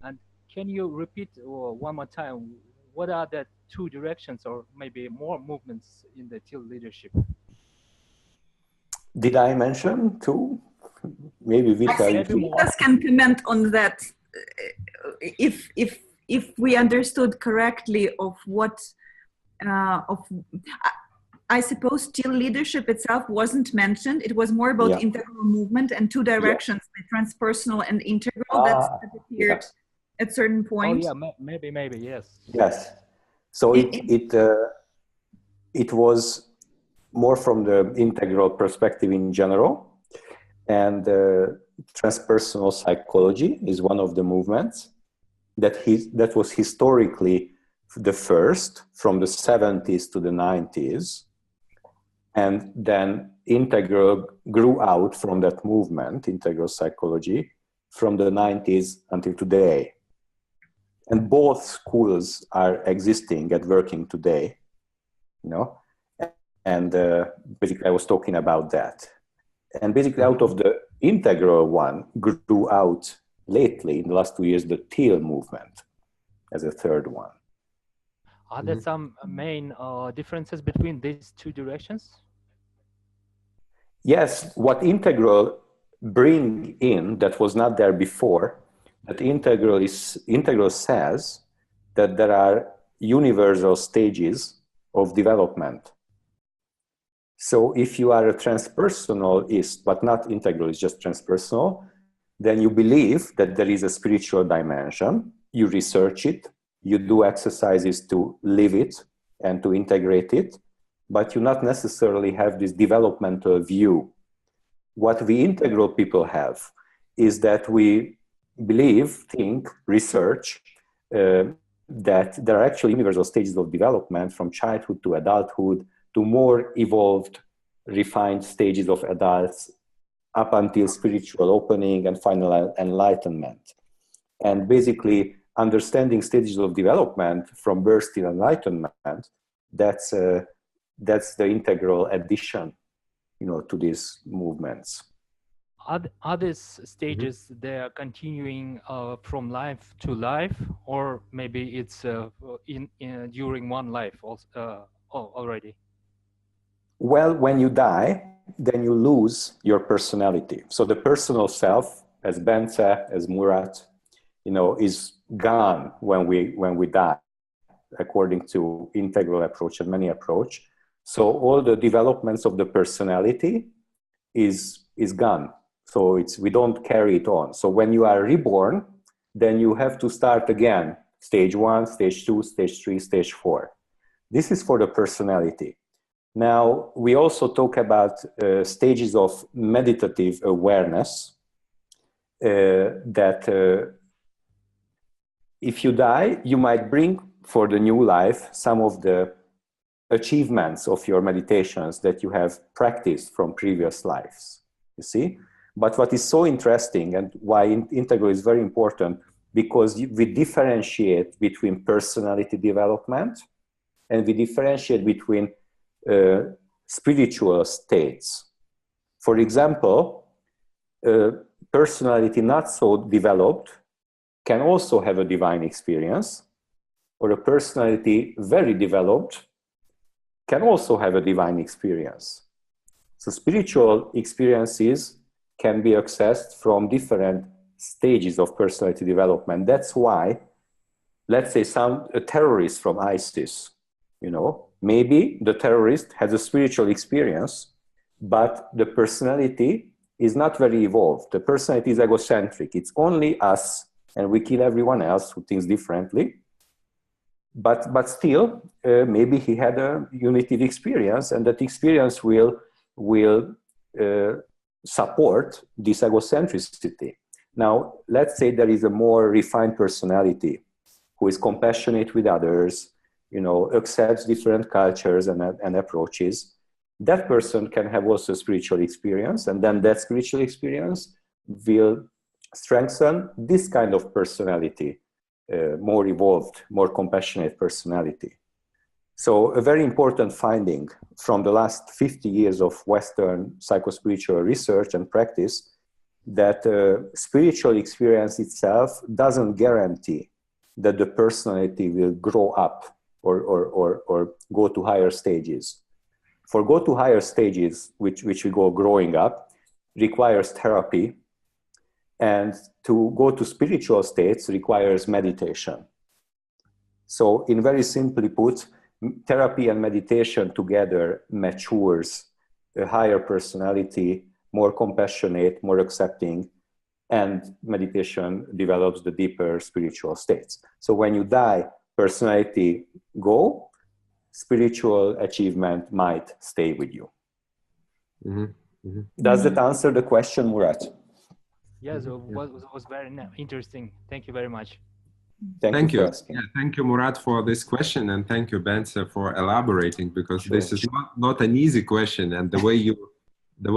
And can you repeat one more time? What are the two directions, or maybe more movements in the teal leadership? Did I mention two? Maybe Vika. Vikas can comment on that. If we understood correctly of what I suppose teal leadership itself wasn't mentioned. It was more about integral movement and two directions, the transpersonal and integral, that appeared at certain points. Oh yeah, maybe yes. Yes. So it was more from the integral perspective in general, and transpersonal psychology is one of the movements that was historically the first from the 70s to the 90s, and then integral grew out from that movement, integral psychology, from the 90s until today. And both schools are existing and working today, you know, and basically I was talking about that. And basically out of the integral one grew out lately, in the last 2 years, the teal movement as a third one. Are there some main differences between these two directions? Yes, what integral bring in that was not there before, that integral says that there are universal stages of development. So if you are a transpersonalist, but not integral, it's just transpersonal, then you believe that there is a spiritual dimension, you research it, you do exercises to live it and to integrate it, but you not necessarily have this developmental view. What we integral people have is that we believe, think, research that there are actually universal stages of development from childhood to adulthood to more evolved, refined stages of adults up until spiritual opening and final enlightenment. And basically understanding stages of development from birth till enlightenment, that's the integral addition, you know, to these movements. Are these stages they are continuing from life to life, or maybe it's during one life also, already? Well, when you die, then you lose your personality. So the personal self, as Bence, as Murat, you know, is gone when we die, according to integral approach and many approach. So all the developments of the personality is gone. So we don't carry it on. So when you are reborn, then you have to start again, stage 1, stage 2, stage 3, stage 4. This is for the personality. Now, we also talk about stages of meditative awareness, that if you die, you might bring for the new life some of the achievements of your meditations that you have practiced from previous lives, you see? But what is so interesting and why integral is very important, because we differentiate between personality development and we differentiate between spiritual states. For example, personality not so developed can also have a divine experience, or a personality very developed can also have a divine experience. So spiritual experiences can be accessed from different stages of personality development. That's why let's say a terrorist from ISIS, you know, maybe the terrorist has a spiritual experience, but the personality is not very evolved. The personality is egocentric. It's only us, and we kill everyone else who thinks differently. But still, maybe he had a unitive experience, and that experience will support this egocentricity. Now, let's say there is a more refined personality who is compassionate with others, you know, accepts different cultures and approaches. That person can have also a spiritual experience, and then that spiritual experience will strengthen this kind of personality, more evolved, more compassionate personality. So a very important finding from the last 50 years of Western psychospiritual research and practice, that spiritual experience itself doesn't guarantee that the personality will grow up or go to higher stages. For go to higher stages, which we go growing up, requires therapy, and to go to spiritual states requires meditation. So in very simply put, therapy and meditation together matures a higher personality, more compassionate, more accepting, and meditation develops the deeper spiritual states. So when you die, personality go, spiritual achievement might stay with you. Mm-hmm. Mm-hmm. Does that answer the question, Murat? Yes, it was very interesting. Thank you very much. Thank you for asking. Yeah, thank you, Murat, for this question, and thank you, Bence, for elaborating, because this is not an easy question, and the way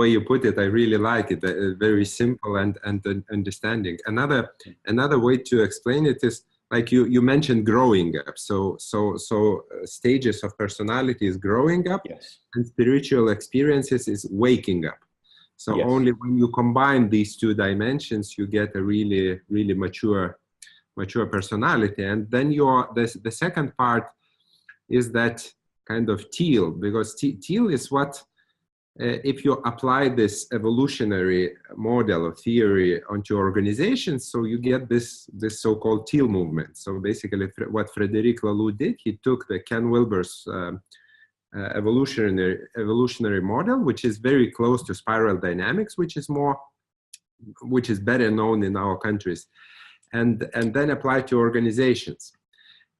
you put it, I really like it. Very simple and understanding. Another way to explain it is, like you mentioned, growing up. So stages of personality is growing up, yes, and spiritual experiences is waking up. So yes, only when you combine these two dimensions, you get a really, really mature personality. And then the second part is that kind of teal, because teal is what, if you apply this evolutionary model or theory onto organizations, so you get this so-called teal movement. So basically what Frederic Laloux did, he took the Ken Wilber's evolutionary model, which is very close to spiral dynamics, which is better known in our countries, and then apply to organizations.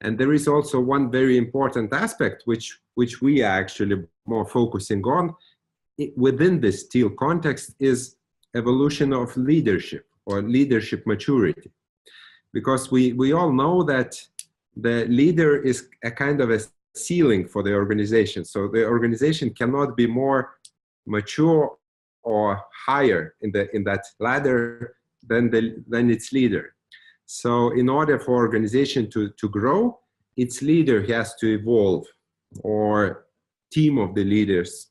And there is also one very important aspect which we are actually more focusing on within this teal context, is evolution of leadership or leadership maturity. Because we all know that the leader is a kind of a ceiling for the organization. So the organization cannot be more mature or higher in that ladder than its leader. So in order for organization to grow, its leader has to evolve, or team of the leaders,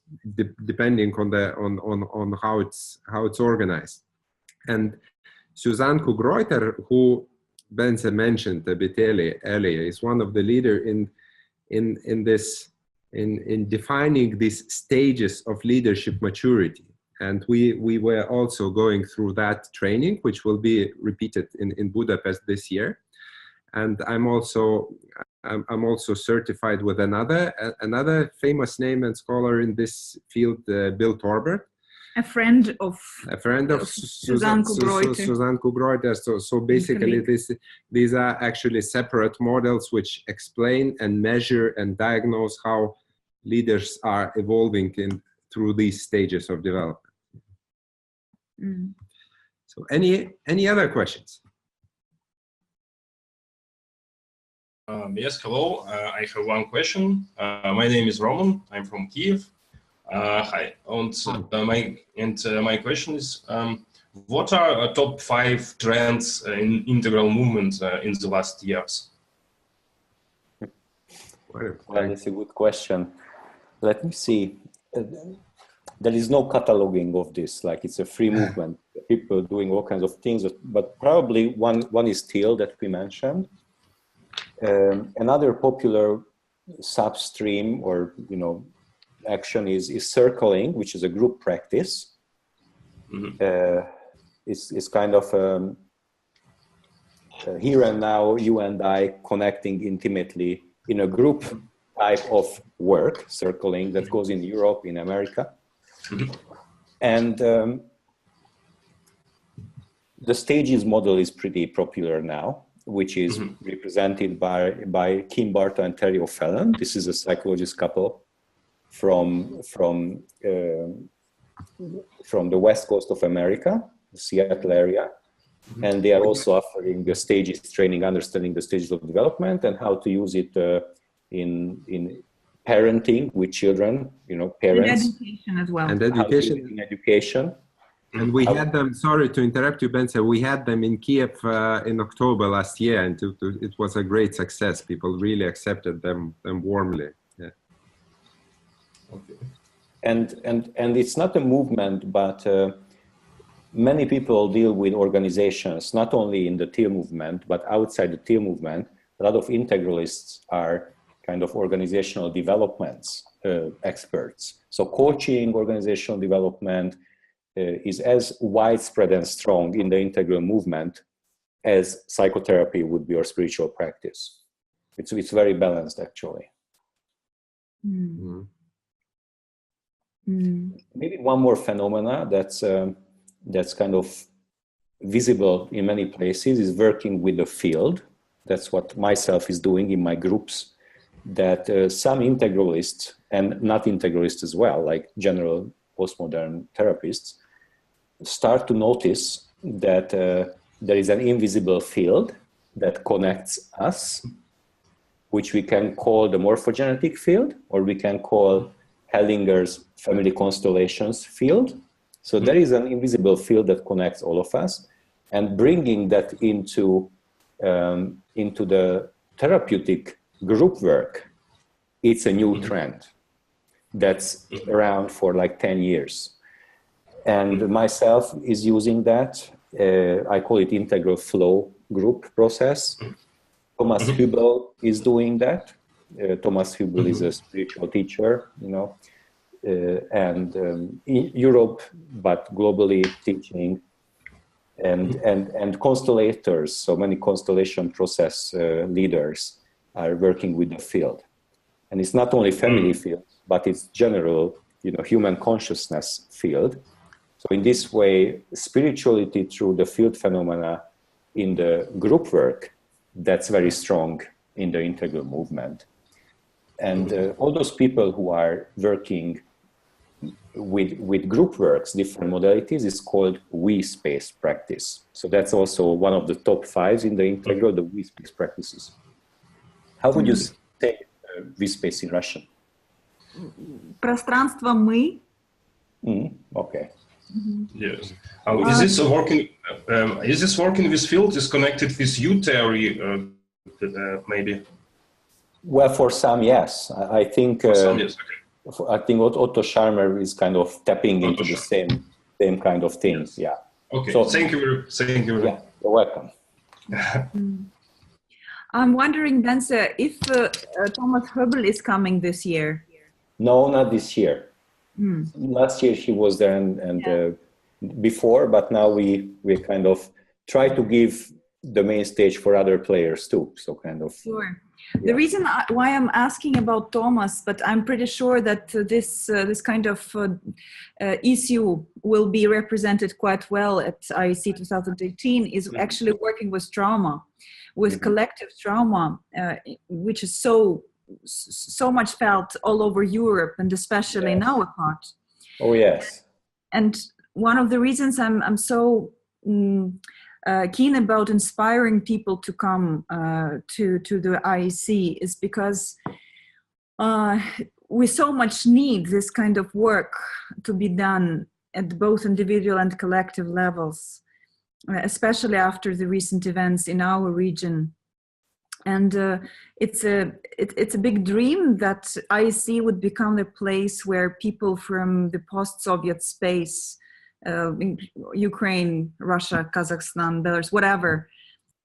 depending on how it's organized. And Suzanne Kugreuter, who Bence mentioned a bit earlier, is one of the leaders in defining these stages of leadership maturity. And we were also going through that training, which will be repeated in Budapest this year. And I'm also certified with another famous name and scholar in this field, Bill Torbert, a friend of Suzanne Kugreuter. So basically, these are actually separate models which explain and measure and diagnose how leaders are evolving through these stages of development. Mm. So any other questions? Yes, hello. I have one question. My name is Roman. I'm from Kiev. Hi. And my question is, what are top 5 trends in integral movement in the last years? Well, that's a good question. Let me see. There is no cataloging of this, like it's a free movement. People doing all kinds of things, but probably one is teal that we mentioned. Another popular substream or action is circling, which is a group practice. Mm-hmm. It's kind of here and now, you and I connecting intimately in a group type of work, circling, that goes in Europe, in America. And the stages model is pretty popular now, which is represented by Kim Barta and Terry O'Fallon. This is a psychologist couple from the west coast of America, the Seattle area. And they are also offering the stages training, understanding the stages of development and how to use it in parenting with children, you know, parents. And education as well. And education. In education. And we had them, sorry to interrupt you, Bence, we had them in Kiev in October last year, and it was a great success. People really accepted them warmly. Yeah. Okay. And it's not a movement, but many people deal with organizations, not only in the TEAL movement, but outside the TEAL movement. A lot of integralists are kind of organizational developments experts. So coaching, organizational development is as widespread and strong in the integral movement as psychotherapy would be or spiritual practice. It's very balanced, actually. Mm. Maybe one more phenomena that's kind of visible in many places is working with the field. That's what myself is doing in my groups, that some integralists and not integralists as well, like general postmodern therapists, start to notice that there is an invisible field that connects us, which we can call the morphogenetic field, or we can call Hellinger's family constellations field. So there is an invisible field that connects all of us, and bringing that into the therapeutic group work, it's a new trend that's around for like 10 years. And myself is using that. I call it integral flow group process. Thomas Hübel is doing that. Thomas Hübel is a spiritual teacher, you know, and in Europe, but globally teaching, and constellators. So many constellation process leaders are working with the field. And it's not only family field, but it's general, you know, human consciousness field. So in this way, spirituality through the field phenomena in the group work, that's very strong in the integral movement. And all those people who are working with group works, different modalities, is called we-space practice. So that's also one of the top 5 in the integral, the we-space practices. How would you say we-space in Russian? Пространство мы. Okay. Yes. Is this working with field? Is connected with U theory? Maybe. Well, for some, yes. I think. For some, yes. Okay. I think Otto Scharmer is kind of tapping into the same kind of things. Yes. Yeah. Okay. So, thank you. Yeah, you're welcome. I'm wondering, Bence, if Thomas Hübel is coming this year. No, not this year. Last year he was there and before, but now we kind of try to give the main stage for other players too. So kind of. Sure. Yeah. The reason why I'm asking about Thomas, but I'm pretty sure that this kind of issue will be represented quite well at IEC 2018, is actually working with trauma, with collective trauma, which is so much felt all over Europe and especially in our part. Oh yes. And one of the reasons I'm so keen about inspiring people to come to the IEC is because we so much need this kind of work to be done at both individual and collective levels, especially after the recent events in our region. And it's a big dream that IEC would become the place where people from the post-Soviet space, Ukraine, Russia, Kazakhstan, Belarus, whatever,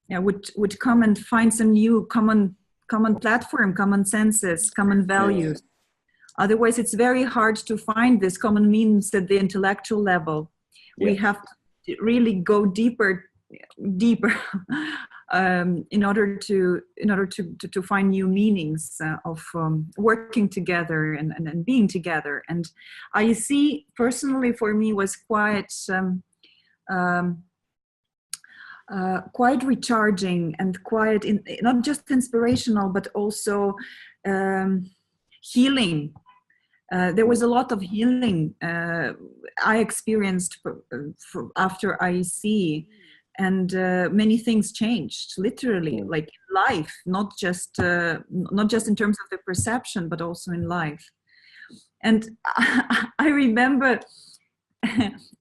would come and find some new common platform, common senses, common values. Otherwise, it's very hard to find this common means at the intellectual level. We have to really go deeper in order to find new meanings of working together and being together. And IEC personally for me was quite quite recharging and quite not just inspirational but also healing. There was a lot of healing I experienced after IEC, and many things changed, literally, like in life, not just in terms of the perception, but also in life. And I remember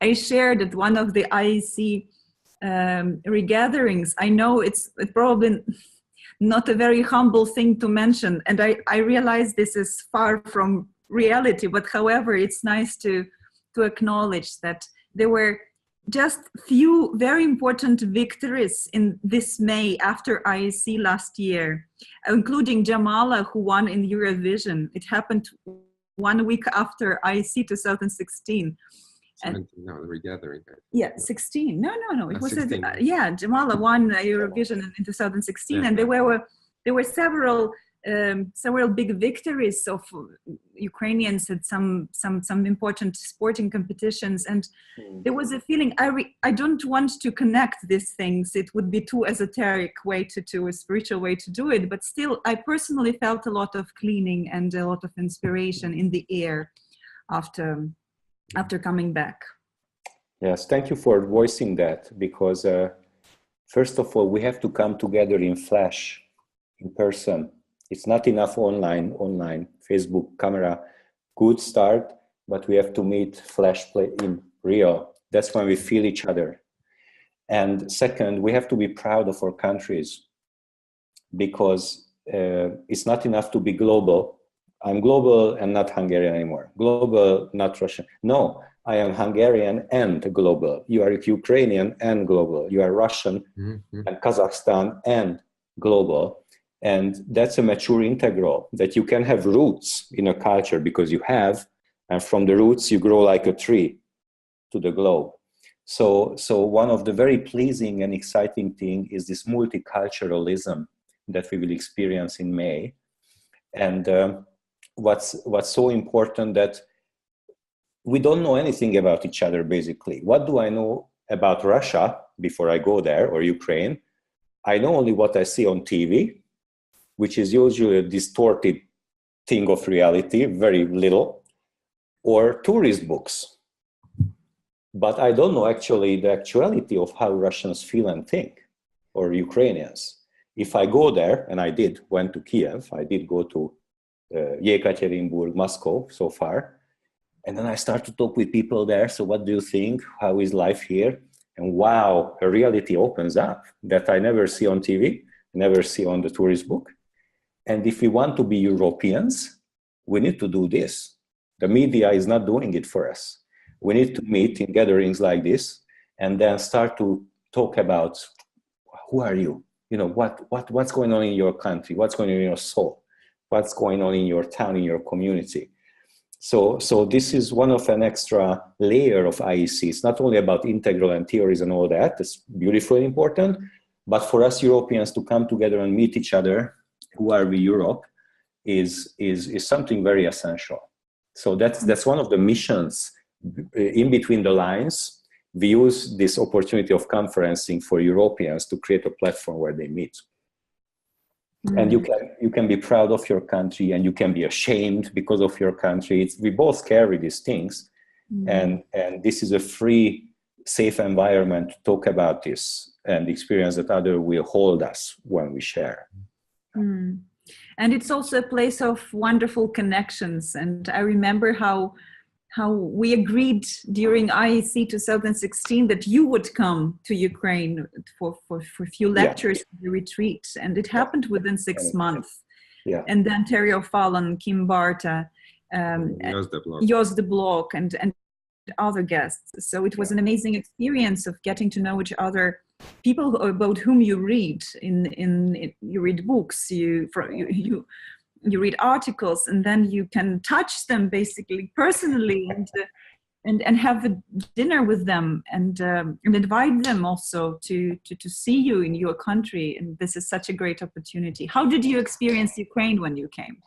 I shared at one of the IEC regatherings. I know it's probably not a very humble thing to mention, and I realize this is far from reality, but however, it's nice to acknowledge that there were just few very important victories in this May after IEC last year, including Jamala, who won in Eurovision. It happened 1 week after IEC 2016. And, no, the regathering. Yeah, 16. No. It was 16. Jamala won Eurovision in 2016, yeah. And there were several big victories of Ukrainians at some important sporting competitions, and there was a feeling I don't want to connect these things. It would be too esoteric way to a spiritual way to do it, but still I personally felt a lot of cleaning and a lot of inspiration in the air after coming back. Yes, thank you for voicing that, because first of all, we have to come together in flesh, in person. It's not enough online, Facebook, camera, good start, but we have to meet flesh play in real. That's when we feel each other. And second, we have to be proud of our countries, because it's not enough to be global. I'm global and not Hungarian anymore. Global, not Russian. No, I am Hungarian and global. You are Ukrainian and global. You are Russian and Kazakhstan and global. And that's a mature integral, that you can have roots in a culture because you have, and from the roots you grow like a tree to the globe. So one of the very pleasing and exciting thing is this multiculturalism that we will experience in May. And what's so important, that we don't know anything about each other, basically. What do I know about Russia before I go there, or Ukraine? I know only what I see on TV, which is usually a distorted thing of reality, very little, or tourist books. But I don't know actually the actuality of how Russians feel and think, or Ukrainians. If I go there, and I went to Kiev, I did go to Yekaterinburg, Moscow so far, and then I start to talk with people there. So what do you think? How is life here? And wow, a reality opens up that I never see on TV, never see on the tourist book. And if we want to be Europeans, we need to do this. The media is not doing it for us. We need to meet in gatherings like this and then start to talk about, who are you? You know, what's going on in your country? What's going on in your soul? What's going on in your town, in your community? So this is one of an extra layer of IEC. It's not only about integral and theories and all that. It's beautifully important. But for us Europeans to come together and meet each other, who are we, Europe, is something very essential. So that's one of the missions. In between the lines, we use this opportunity of conferencing for Europeans to create a platform where they meet. And you can be proud of your country, and you can be ashamed because of your country. We both carry these things, and this is a free, safe environment to talk about this and experience that other will hold us when we share. And it's also a place of wonderful connections. And I remember how we agreed during IEC 2016 that you would come to Ukraine for a few lectures in the retreat. And it happened within 6 months. Yeah. And then Terrio Fallon, Kim Barta, Jos de Blok, and other guests. So it was an amazing experience of getting to know each other, people about whom you read. You read books, you read articles, and then you can touch them basically personally, and have a dinner with them and invite them also to see you in your country. And this is such a great opportunity. How did you experience Ukraine when you came?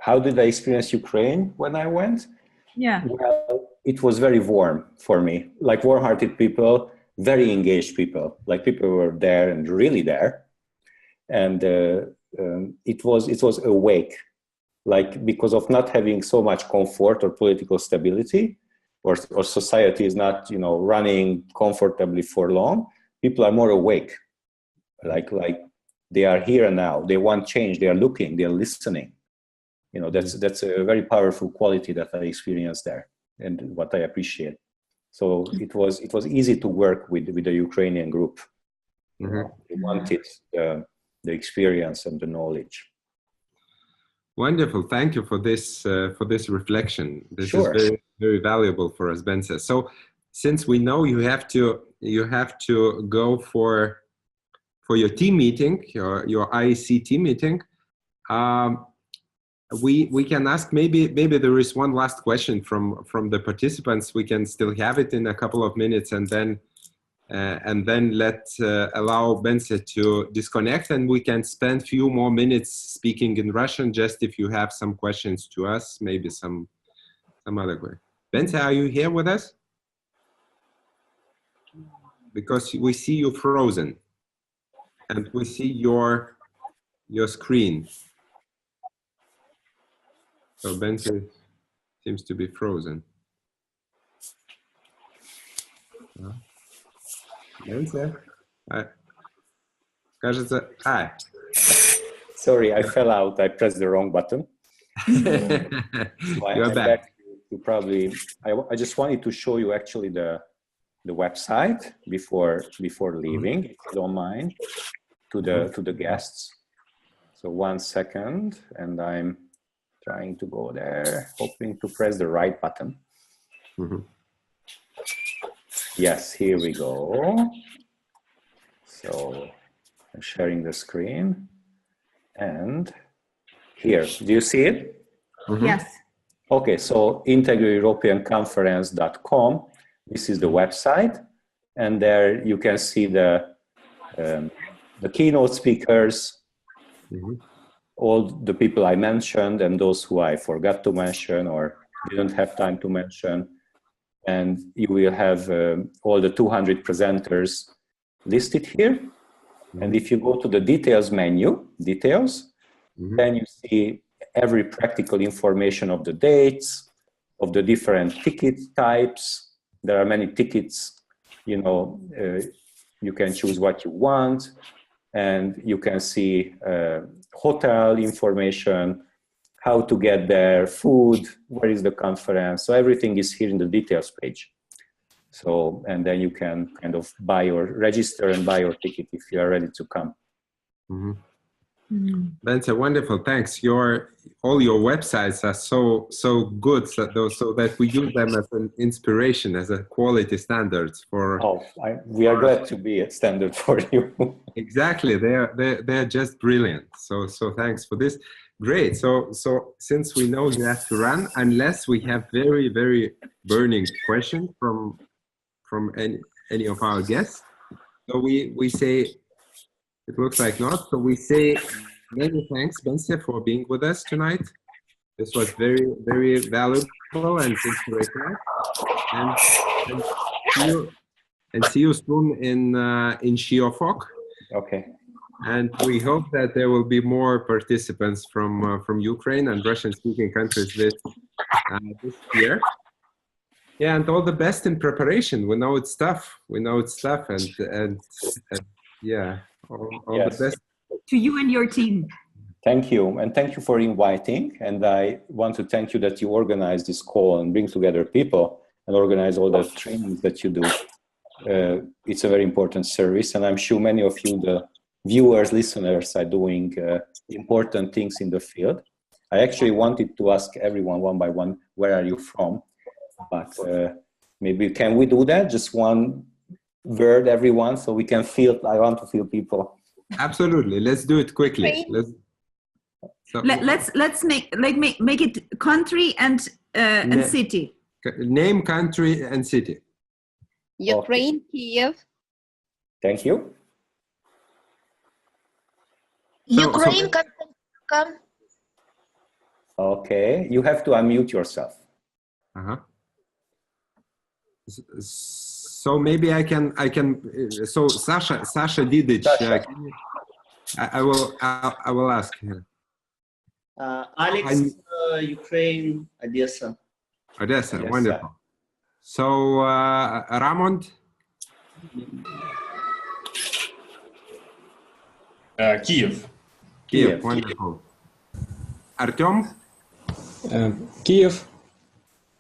How did I experience Ukraine when I went? Yeah. Well, it was very warm for me, like warm-hearted people, very engaged people, like people who were there and really there. And it was awake, like because of not having so much comfort or political stability, or society is not, you know, running comfortably for long. People are more awake, like they are here and now. They want change. They are looking. They are listening. You know, that's a very powerful quality that I experienced there, and what I appreciate. So it was easy to work with the Ukrainian group. Mm-hmm. They wanted the experience and the knowledge. Wonderful. Thank you for this reflection. This Sure. is very, very valuable for us, Bence. So since we know you have to go for your team meeting, your IEC team meeting, we can ask, maybe there is one last question from the participants. We can still have it in a couple of minutes, and then allow Bence to disconnect, and we can spend few more minutes speaking in Russian, just if you have some questions to us, maybe some other way. Bence, are you here with us? Because we see you frozen, and we see your screen. So Bence seems to be frozen. Bence, кажется, Sorry, I fell out. I pressed the wrong button. So You're back. To probably, I just wanted to show you actually the website before leaving, if you don't mind, to the guests. So 1 second, and I'm trying to go there, hoping to press the right button. Mm-hmm. Yes, here we go. So I'm sharing the screen, and here, do you see it? Mm-hmm. Yes. Okay, so integraleuropeanconference.com. This is the website, and there you can see the keynote speakers, Mm-hmm. all the people I mentioned, and those who I forgot to mention or didn't have time to mention. And you will have all the 200 presenters listed here. Mm-hmm. And if you go to the details menu, mm-hmm. then you see every practical information of the dates, of the different ticket types. There are many tickets, you know, you can choose what you want, and you can see hotel information, how to get there, food, where is the conference. So everything is here in the details page. So, and then you can kind of register and buy your ticket if you are ready to come. Mm-hmm. Bence, wonderful. Thanks. All your websites are so good, so that we use them as an inspiration, as a quality standards for. Oh, we are glad to be a standard for you. Exactly, they're just brilliant. So thanks for this. Great. So since we know you have to run, unless we have very, very burning questions from any of our guests, so we say. It looks like not. So we say many thanks, Bence, for being with us tonight. This was very, very valuable and inspirational. And see you soon in Shiofok. Okay. And we hope that there will be more participants from Ukraine and Russian-speaking countries this year. Yeah, and all the best in preparation. We know it's tough. And yeah. All yes. the best to you and your team. Thank you, and thank you for inviting. And I want to thank you that you organize this call and bring together people and organize all the trainings that you do. It's a very important service, and I'm sure many of you, the viewers, listeners, are doing important things in the field. I actually wanted to ask everyone one by one, where are you from? But maybe can we do that? Just one word, everyone, so we can feel. I want to feel people. Absolutely, let's do it quickly. Let's make it country and city. Name, country, and city. Ukraine, Kiev. Thank you. Ukraine, come. Okay, you have to unmute yourself. So maybe I can. So Sasha Didic. I will ask her. Alex, Ukraine, Odessa. Odessa, wonderful. So Ramond. Kiev. Kiev, wonderful. Artyom. Kiev.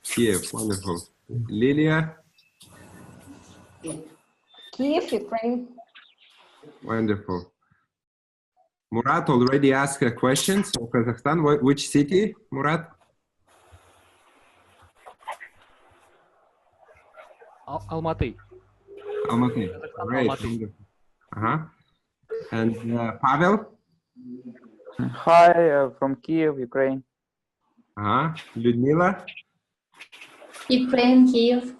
Kiev, wonderful. Lilia. Kiev, Ukraine. Wonderful. Murat already asked a question. So Kazakhstan, which city, Murat? Almaty. Almaty. Great. Almaty. And Pavel? Hi, from Kiev, Ukraine. Ludmila? Ukraine, Kiev.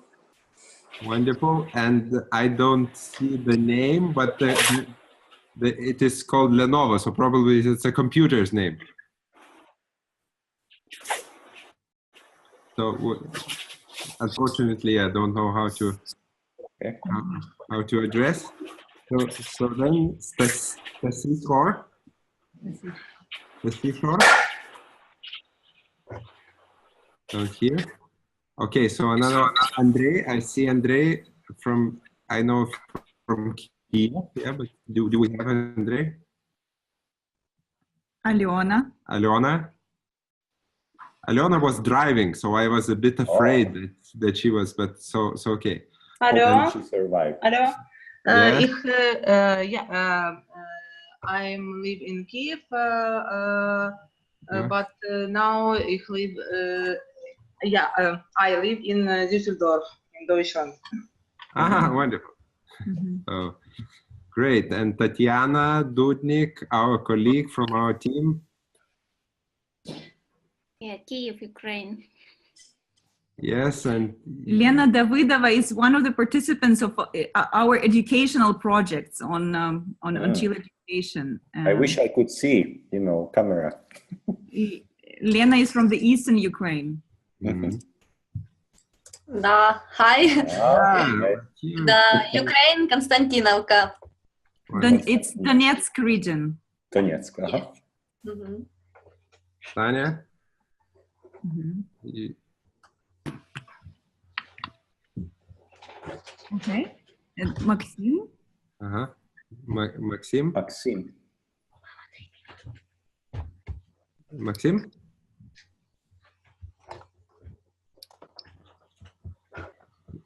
Wonderful. And I don't see the name, but it is called Lenovo, so probably it's a computer's name. So unfortunately, I don't know how to address. So then Stasisor. Don't hear. Okay, so another Andrei. I see Andrei from Kiev. Yeah, but do we have Andrei? Aliona. Aliona was driving, so I was a bit afraid that she was, but so okay. Hello. She survived. Hello. Yeah. I live in Kiev, but now I live in Düsseldorf, in Deutschland. Wonderful. So great. And Tatiana Dudnik, our colleague from our team. Yeah, Kiev, Ukraine. Yes, and Lena Davidova is one of the participants of our educational projects on Chile education. I wish I could see, camera. Lena is from the eastern Ukraine. Да, hi. The Ukraine, Konstantinovka. It's Donetsk region. Donetsk. Tanya? Okay. And Maxim? Maxim? Maxim?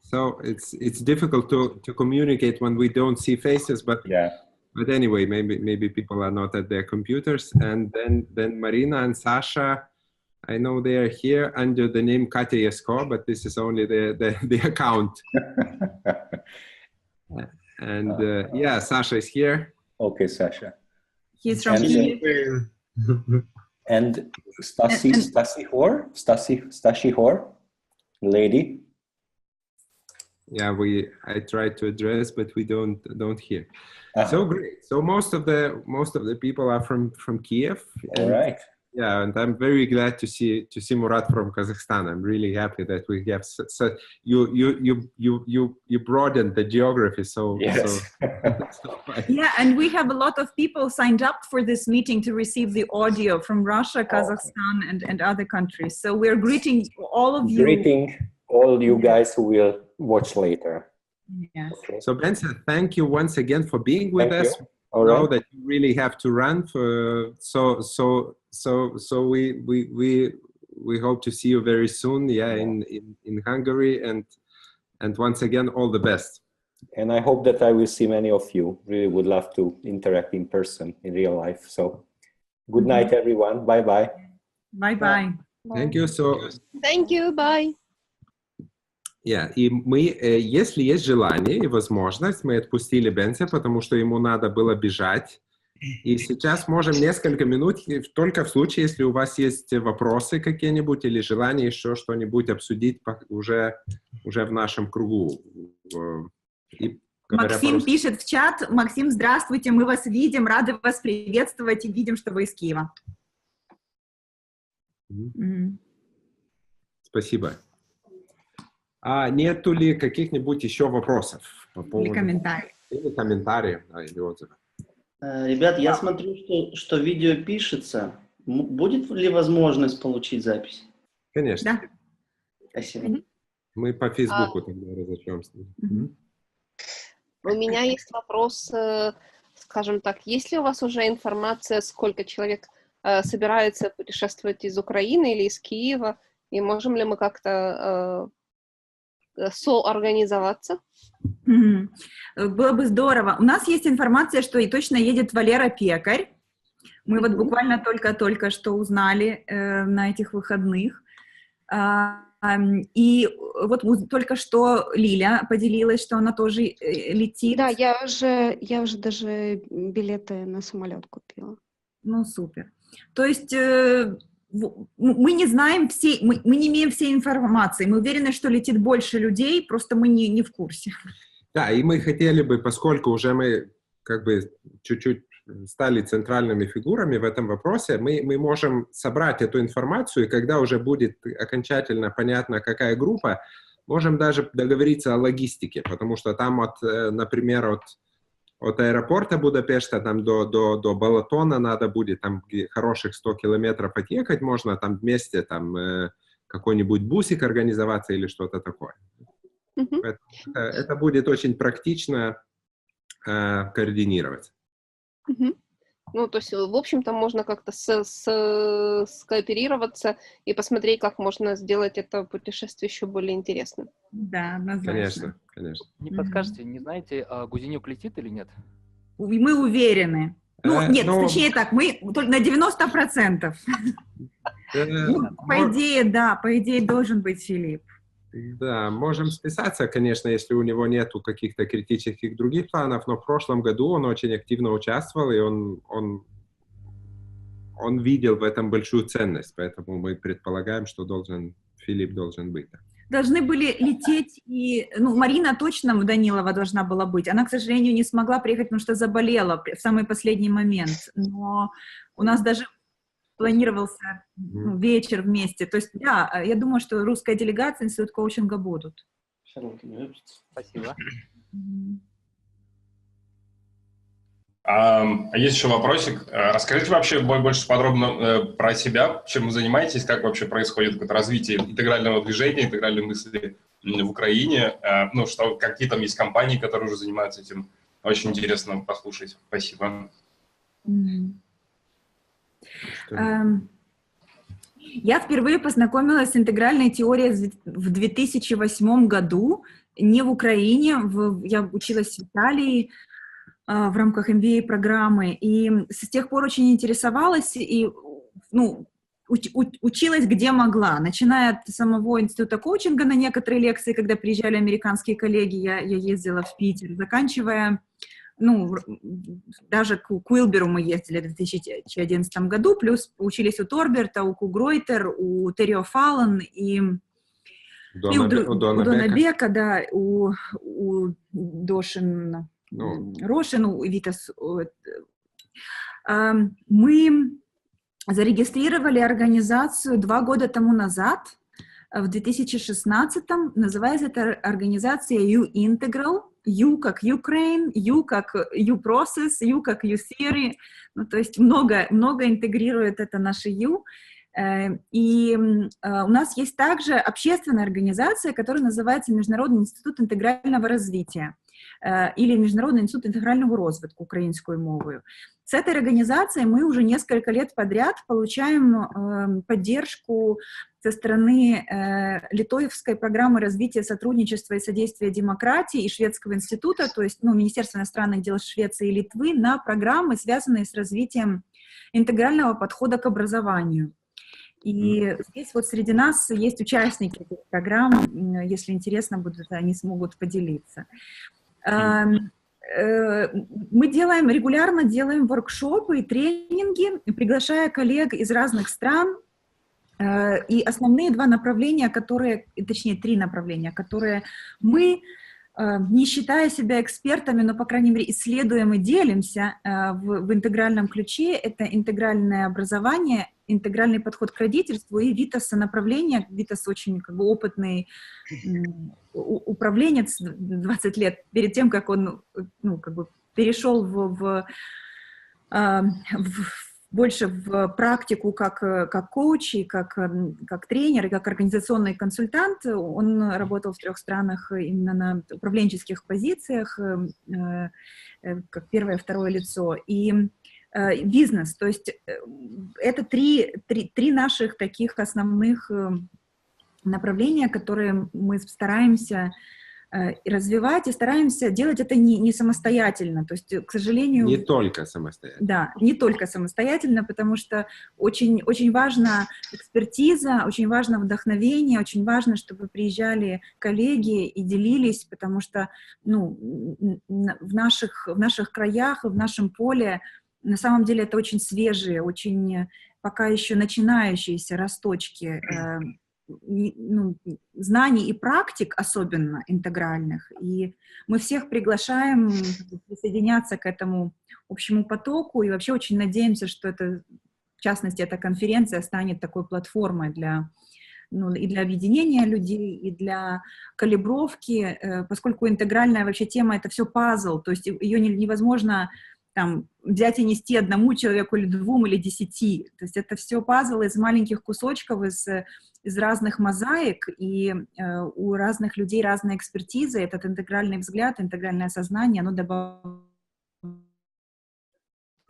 So it's difficult to communicate when we don't see faces, but anyway, maybe people are not at their computers. And then Marina and Sasha, I know they are here under the name Katya Yasko, but this is only the account. And Sasha is here. Okay, Sasha. He's from Kiev. And Stasi Hor, lady. Yeah, I tried to address, but we don't hear. So great. So most of the people are from Kiev. All right. Yeah, and I'm very glad to see Murat from Kazakhstan. I'm really happy that we have you broadened the geography. So yes. Yeah, and we have a lot of people signed up for this meeting to receive the audio from Russia, Kazakhstan, and other countries. So we're greeting all of you. Greeting all you guys who will watch later. Yes. Okay. So Bence, thank you once again for being with us. All know right. that you really have to run so we hope to see you very soon. Yeah, in Hungary, and once again all the best. And I hope that I will see many of you. Really would love to interact in person in real life. So good night, everyone. Bye bye. Bye bye. Thank you. So Thank you. Bye. И мы, если есть желание и возможность, мы отпустили Бенсе, потому что ему надо было бежать. И сейчас можем несколько минут, только в случае, если у вас есть вопросы какие-нибудь или желание еще что-нибудь обсудить уже в нашем кругу. И Максим пишет в чат. Максим, здравствуйте, мы вас видим, рады вас приветствовать и видим, что вы из Киева. Спасибо. А нету ли каких-нибудь еще вопросов по поводу... Или комментариев. Или комментариев, да, или отзывов. Ребят, я смотрю, что видео пишется. Будет ли возможность получить запись? Конечно. Да. Спасибо. Мы по Фейсбуку тогда разошлемся. У меня есть вопрос, скажем так, есть ли у вас уже информация, сколько человек собирается путешествовать из Украины или из Киева, и можем ли мы как-то соорганизоваться? Было бы здорово. У нас есть информация, что и точно едет Валера Пекарь. Мы вот буквально только что узнали на этих выходных. И вот только что Лиля поделилась, что она тоже летит. Да, я уже даже билеты на самолет купила. Ну, супер. То есть мы не знаем мы не имеем всей информации. Мы уверены, что летит больше людей, просто мы не в курсе. Да, и мы хотели бы, поскольку уже мы как бы чуть-чуть стали центральными фигурами в этом вопросе, мы можем собрать эту информацию, и когда уже будет окончательно понятно, какая группа, можем даже договориться о логистике, потому что там, например, от аэропорта Будапешта там до Балатона надо будет, там хороших 100 километров отъехать, можно там вместе там какой-нибудь бусик организоваться или что-то такое. Это будет очень практично координировать. Ну, то есть, в общем-то, можно как-то скооперироваться и посмотреть, как можно сделать это путешествие еще более интересным. Да, однозначно. Конечно. Не подскажете, не знаете, Гузенюк летит или нет? Мы уверены. Ну, нет, точнее так, мы только на 90%. По идее должен быть Филипп. Да, можем списаться, конечно, если у него нету каких-то критических других планов, но в прошлом году он очень активно участвовал, и он видел в этом большую ценность, поэтому мы предполагаем, что Филипп должен быть. Должны были лететь и... Ну, Марина точно Данилова должна была быть. Она, к сожалению, не смогла приехать, потому что заболела в самый последний момент. Но у нас даже планировался вечер вместе. То есть, да, я думаю, что русская делегация, институт коучинга будут. Спасибо. Есть еще вопросик. Расскажите вообще больше подробно про себя, чем вы занимаетесь, как вообще происходит развитие интегрального движения, интегральной мысли в Украине, ну, какие там есть компании, которые уже занимаются этим. Очень интересно послушать. Спасибо. Я впервые познакомилась с интегральной теорией в 2008 году, не в Украине, я училась в Италии в рамках MBA-программы, и с тех пор очень интересовалась и училась где могла, начиная от самого института коучинга на некоторые лекции, когда приезжали американские коллеги, я ездила в Питер, заканчивая... Ну, даже к Уилберу мы ездили в 2011 году, плюс учились у Торберта, у Кугройтер, у Террио Фаллон и у Дона Бека, да, у Дошин, Рошин, у Витас. Мы зарегистрировали организацию 2 года тому назад, в 2016-м. Называется эта организация U-Integral. U как Ukraine, U как U-Process, U как U-Theory. Ну, то есть много интегрирует это наше U. И у нас есть также общественная организация, которая называется Международный институт интегрального развития или Международный институт интегрального розвитку украинскую мовою. С этой организацией мы уже несколько лет подряд получаем поддержку со стороны Литовской программы развития сотрудничества и содействия демократии и Шведского института, то есть Министерство иностранных дел Швеции и Литвы, на программы, связанные с развитием интегрального подхода к образованию. И здесь вот среди нас есть участники этих программ, если интересно будет, они смогут поделиться. мы регулярно делаем воркшопы и тренинги, приглашая коллег из разных стран. И основные два направления, точнее, три направления, которые мы, не считая себя экспертами, но, по крайней мере, исследуем и делимся в интегральном ключе, это интегральное образование, интегральный подход к родительству и Витаса направление. Витас очень опытный управленец, 20 лет перед тем, как он перешел больше в практику как коуч, и как тренер, и как организационный консультант. Он работал в 3 странах именно на управленческих позициях, как первое, второе лицо. И бизнес, то есть это три наших таких основных направления, которые мы стараемся развивать, и стараемся делать это не самостоятельно. То есть, к сожалению... Не только самостоятельно. Да, не только самостоятельно, потому что очень, очень важна экспертиза, очень важно вдохновение, очень важно, чтобы приезжали коллеги и делились, потому что в наших краях, в нашем поле на самом деле это очень свежие, очень пока еще начинающиеся росточки знаний и практик, особенно интегральных. И мы всех приглашаем присоединяться к этому общему потоку, и вообще очень надеемся, что это, в частности, эта конференция станет такой платформой и для объединения людей, и для калибровки, поскольку интегральная вообще тема — это все пазл, то есть ее невозможно взять и нести одному человеку или 2 или 10. То есть это все пазл из маленьких кусочков, из разных мозаик, и у разных людей разная экспертиза. Этот интегральный взгляд, интегральное сознание, оно добавляет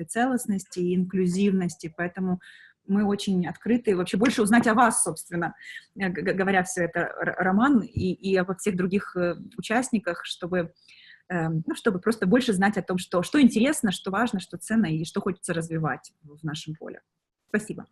целостности и инклюзивности. Поэтому мы очень открыты вообще больше узнать о вас, собственно, говоря все это, Роман, и обо всех других участниках, чтобы просто больше знать о том, что интересно, что важно, что ценно и что хочется развивать в нашем поле. Спасибо.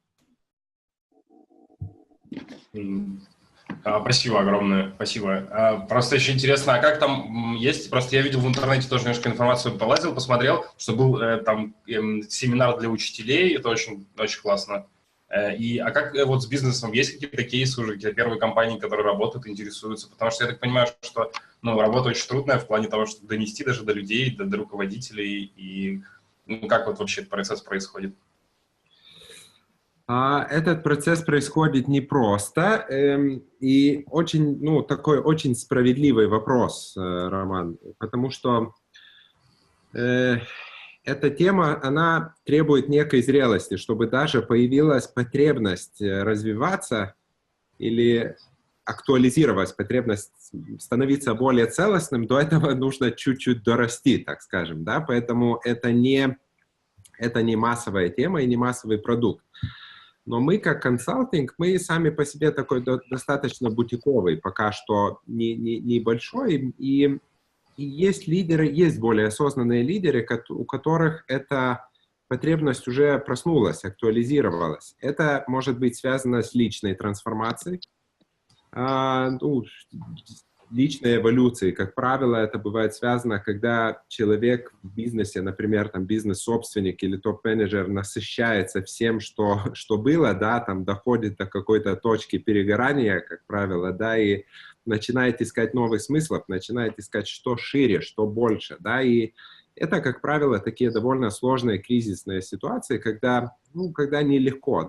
Спасибо огромное, спасибо. Просто еще интересно, а как там есть, просто я видел в интернете тоже немножко информацию, полазил, посмотрел, что был там семинар для учителей, это очень, очень классно. А как вот с бизнесом, есть какие-то кейсы уже, какие-то первые компании, которые работают, интересуются? Потому что я так понимаю, что работа очень трудная в плане того, чтобы донести даже до людей, до руководителей, и как вот вообще этот процесс происходит? Этот процесс происходит непросто, и очень, такой очень справедливый вопрос, Роман, потому что эта тема, она требует некой зрелости, чтобы даже появилась потребность развиваться или актуализировалась потребность становиться более целостным, до этого нужно чуть-чуть дорасти, так скажем, да, поэтому это не массовая тема и не массовый продукт. Но мы, как консалтинг, мы сами по себе такой достаточно бутиковый, пока что небольшой, и есть лидеры, есть более осознанные лидеры, у которых эта потребность уже проснулась, актуализировалась. Это может быть связано с личной трансформацией, личной эволюцией. Как правило, это бывает связано, когда человек в бизнесе, например, бизнес-собственник или топ-менеджер насыщается всем, что было, да, доходит до какой-то точки перегорания, как правило, да, и начинает искать новых смыслов, начинает искать, что шире, что больше, да, и это, как правило, такие довольно сложные кризисные ситуации, когда нелегко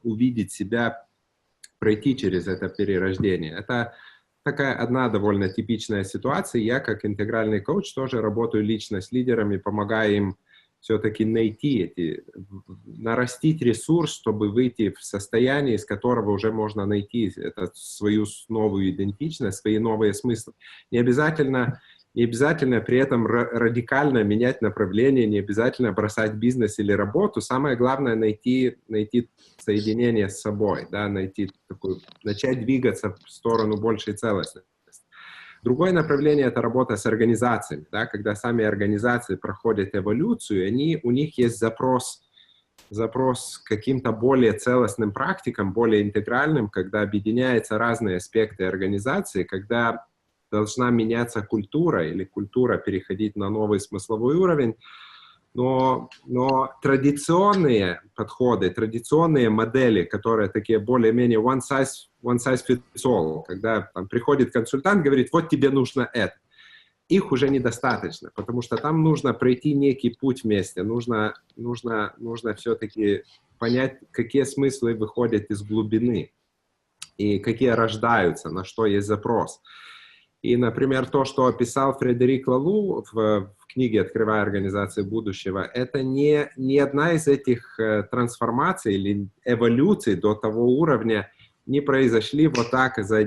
увидеть себя, пройти через это перерождение. Это такая одна довольно типичная ситуация. Я, как интегральный коуч, тоже работаю лично с лидерами, помогаю им все-таки нарастить ресурс, чтобы выйти в состояние, из которого уже можно найти свою новую идентичность, свои новые смыслы. Не обязательно при этом радикально менять направление, не обязательно бросать бизнес или работу. Самое главное — найти соединение с собой, да, начать двигаться в сторону большей целостности. Другое направление — это работа с организациями, да, когда сами организации проходят эволюцию, у них есть запрос к каким-то более целостным практикам, более интегральным, когда объединяются разные аспекты организации, когда должна меняться культура или культура переходить на новый смысловой уровень. Но традиционные подходы, традиционные модели, которые такие более-менее one size fits all, когда там приходит консультант, говорит, вот тебе нужно это, их уже недостаточно, потому что там нужно пройти некий путь вместе, нужно все-таки понять, какие смыслы выходят из глубины и какие рождаются, на что есть запрос. И, например, то, что описал Фредерик Лалу в книге «Открывая организации будущего», это не одна из этих трансформаций или эволюций до того уровня не произошли вот так за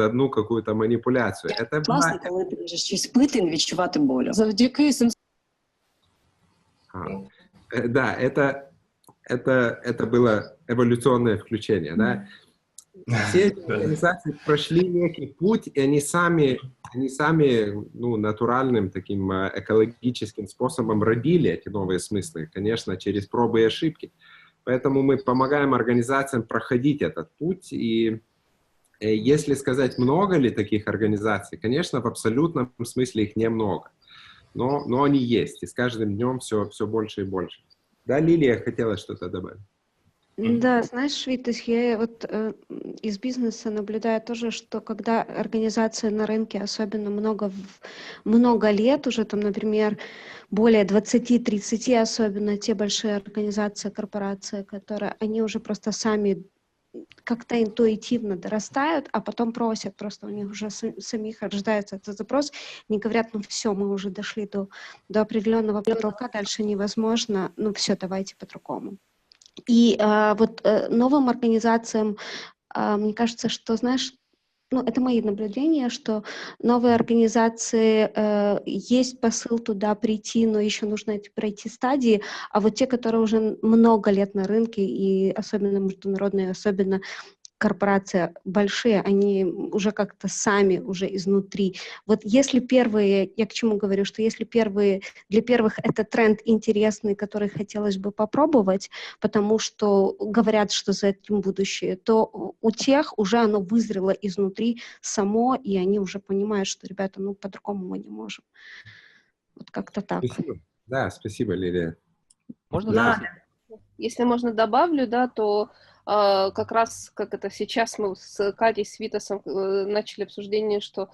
одну какую-то маніпуляцію. Власне, коли ти можеш щось пити і не відчувати болю. Завдяки Да, это было эволюционное включение, да. Все эти организации прошли некий путь, и они сами натуральным таким экологическим способом родили эти новые смыслы, конечно, через пробы и ошибки. Поэтому мы помогаем организациям проходить этот путь, и если сказать, много ли таких организаций, конечно, в абсолютном смысле их немного, но они есть, и с каждым днем все больше и больше. Да, Лилия хотела что-то добавить. Да, знаешь, Витас, я вот из бизнеса наблюдаю тоже, что когда организации на рынке, особенно много лет, уже там, например, более 20-30, особенно те большие организации, корпорации, которые, они уже просто сами как-то интуитивно дорастают, а потом просят, просто у них уже самих рождается этот запрос, не говорят, ну все, мы уже дошли до определенного потолка, дальше невозможно, ну все, давайте по-другому. И новым организациям, мне кажется, что, знаешь, это мои наблюдения, что новые организации, есть посыл туда прийти, но еще нужно пройти стадии, а вот те, которые уже много лет на рынке, и особенно международные, особенно корпорации большие, они уже как-то сами уже изнутри. Вот если первые, я к чему говорю, что если для первых это тренд интересный, который хотелось бы попробовать, потому что говорят, что за этим будущее, то у тех уже оно вызрело изнутри само, и они уже понимают, что, ребята, по-другому мы не можем. Вот как-то так. Спасибо. Да, спасибо, Лилия. Можно да. Если можно добавлю, да, то как раз, как это сейчас мы с Катей, с Витасом начали обсуждение, что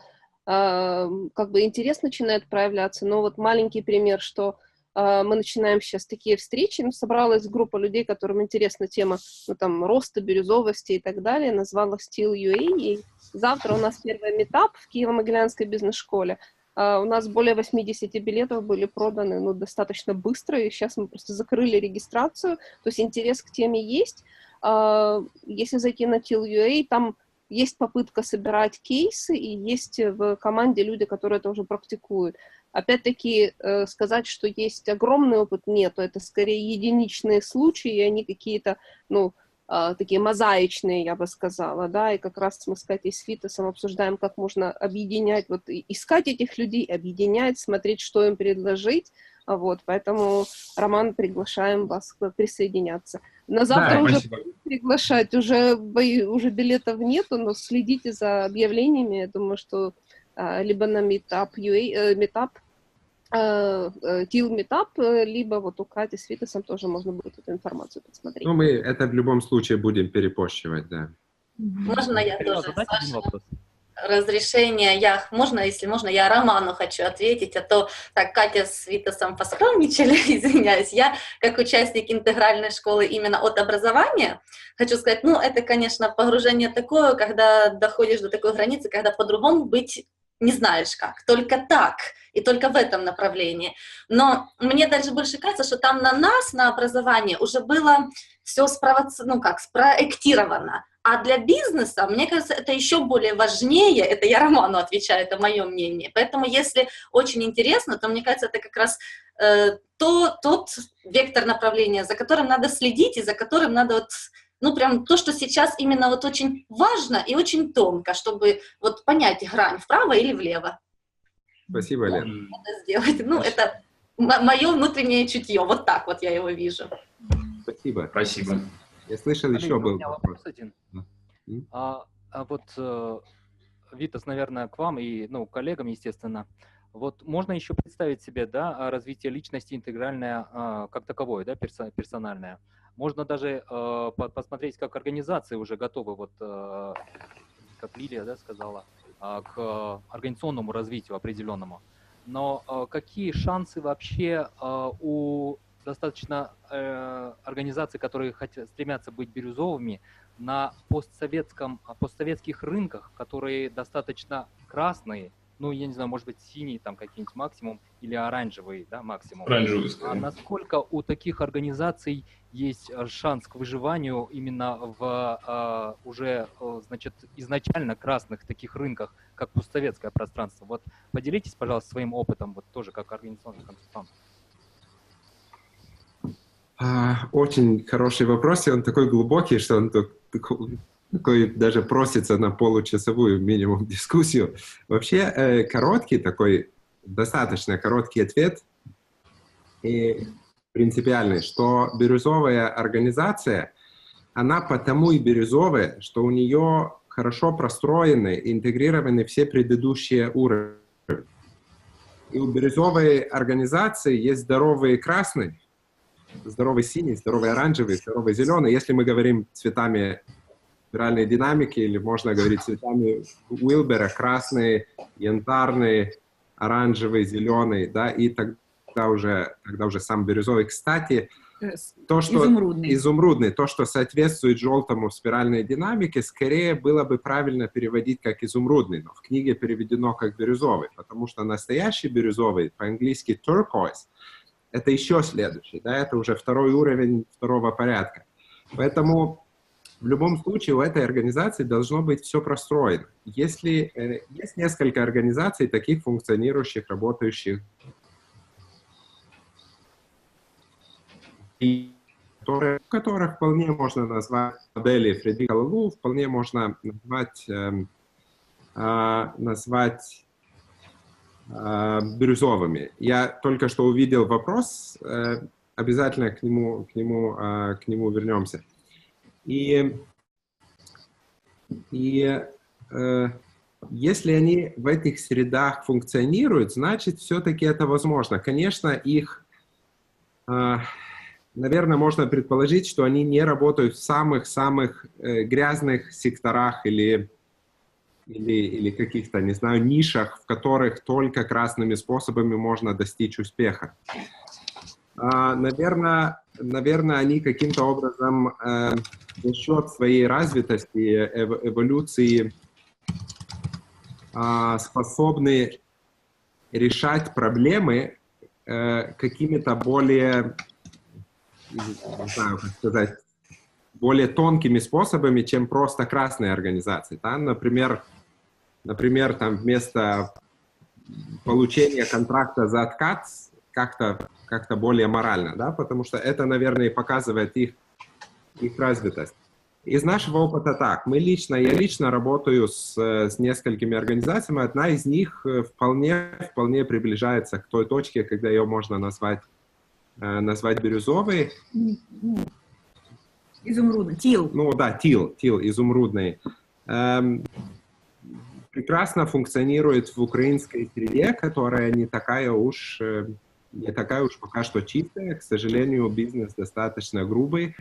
как бы интерес начинает проявляться, но вот маленький пример, что мы начинаем сейчас такие встречи, собралась группа людей, которым интересна тема, роста, бирюзовости и так далее, назвалась Steel.ua, и завтра у нас первый митап в Киево-Могилянской бизнес-школе. У нас более 80 билетов были проданы, достаточно быстро, и сейчас мы просто закрыли регистрацию, то есть интерес к теме есть. Если зайти на Steel.ua, там есть попытка собирать кейсы, и есть в команде люди, которые это уже практикуют. Опять-таки, сказать, что есть огромный опыт, нет, это скорее единичные случаи, и они какие-то, такие мозаичные, я бы сказала, да, и как раз мы с Катей, с Витасом обсуждаем, как можно объединять, искать этих людей, объединять, смотреть, что им предложить, поэтому, Роман, приглашаем вас присоединяться. На завтра уже приглашать, уже билетов нету, но следите за объявлениями, я думаю, что либо на Meetup, Till Meetup, либо у Кати с Витасом тоже можно будет эту информацию посмотреть. Мы это в любом случае будем перепощивать, да. Можно я тоже, с вашего разрешения, если можно, я Роману хочу ответить, а то так Катя с Витасом поскромничали, извиняюсь. Я, как участник интегральной школы именно от образования, хочу сказать, это, конечно, погружение такое, когда доходишь до такой границы, когда по-другому быть не знаешь как, только так, и только в этом направлении. Но мне даже больше кажется, что там на нас, на образование, уже было все спроектировано. А для бизнеса, мне кажется, это еще более важнее, это я Роману отвечаю, это мое мнение. Поэтому если очень интересно, то мне кажется, это как раз тот вектор направления, за которым надо следить и за которым надо прям то, что сейчас именно очень важно и очень тонко, чтобы понять грань вправо или влево. Спасибо, Лена. Надо сделать. Это мое внутреннее чутье, вот так я его вижу. Спасибо. Спасибо. Я слышал, еще был вопрос один. Витас, наверное, к вам и, ну, коллегам, естественно. Вот можно еще представить себе, да, развитие личности интегральное как таковое, да, персональное. Можно даже посмотреть, как организации уже готовы, вот, как Лилия, да, сказала, к организационному развитию определенному. Но какие шансы вообще у достаточно организаций, которые стремятся быть бирюзовыми, на постсоветских рынках, которые достаточно красные, ну, я не знаю, может быть, синий там какие-нибудь максимум или оранжевый, да, максимум. Оранжевый, а насколько у таких организаций есть шанс к выживанию именно в уже, значит, изначально красных таких рынках, как постсоветское пространство? Вот поделитесь, пожалуйста, своим опытом, вот тоже как организационный консультант. Очень хороший вопрос, и он такой глубокий, что он такой даже просится на получасовую минимум дискуссию. Вообще короткий такой, достаточно короткий ответ и принципиальный, что бирюзовая организация, она потому и бирюзовая, что у нее хорошо простроены, интегрированы все предыдущие уровни. И у бирюзовой организации есть здоровый красный, здоровый синий, здоровый оранжевый, здоровый зеленый. Если мы говорим цветами спиральной динамики, или можно говорить цветами Уилбера, красный, янтарный, оранжевый, зеленый, да, и тогда уже сам бирюзовый. Кстати, то, что изумрудный, то, что соответствует желтому в спиральной динамике, скорее было бы правильно переводить как изумрудный, но в книге переведено как бирюзовый, потому что настоящий бирюзовый, по-английски turquoise, это еще следующий, да, это уже второй уровень второго порядка. Поэтому в любом случае у этой организации должно быть все простроено. Если есть несколько организаций, таких функционирующих, работающих, и которых вполне можно назвать модели Фредерика Лалу, вполне можно назвать бирюзовыми. Я только что увидел вопрос, обязательно к нему вернемся. Если они в этих средах функционируют, значит, все-таки это возможно. Конечно, их, наверное, можно предположить, что они не работают в самых-самых грязных секторах или каких-то, не знаю, нишах, в которых только красными способами можно достичь успеха. Наверное, они каким-то образом за счет своей развитости, эволюции способны решать проблемы какими-то более, не знаю, как сказать, более тонкими способами, чем просто красные организации. Да? Например, там вместо получения контракта за отказ как-то более морально, да? Потому что это, наверное, показывает их развитость. Из нашего опыта так. Я лично работаю с несколькими организациями. Одна из них вполне приближается к той точке, когда ее можно назвать бирюзовой. Изумрудный, тил. Ну да, тил, изумрудный. Прекрасно функционирует в украинской среде, которая не такая уж пока что чистая. К сожалению, бизнес достаточно грубый.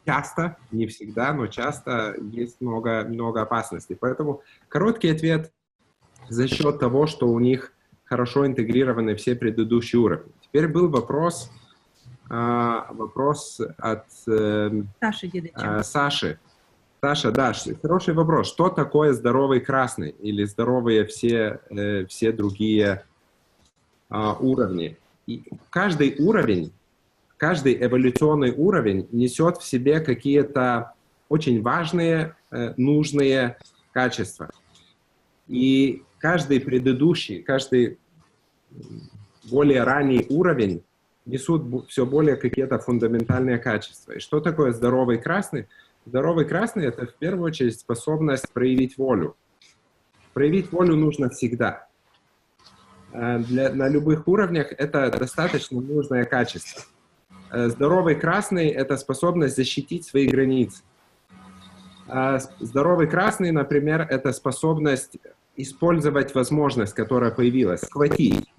Часто, не всегда, но часто есть много опасностей. Поэтому короткий ответ: за счет того, что у них хорошо интегрированы все предыдущие уровни. Теперь был вопрос от Саши. Саша, да, хороший вопрос. Что такое здоровый красный или здоровые все другие уровни? И каждый эволюционный уровень несет в себе какие-то очень важные, нужные качества. И каждый более ранний уровень несут все более какие-то фундаментальные качества. И что такое здоровый красный? Здоровый красный — это в первую очередь способность проявить волю. Проявить волю нужно всегда. На любых уровнях это достаточно нужное качество. Здоровый красный — это способность защитить свои границы. Здоровый красный, например, это способность использовать возможность, которая появилась, схватить.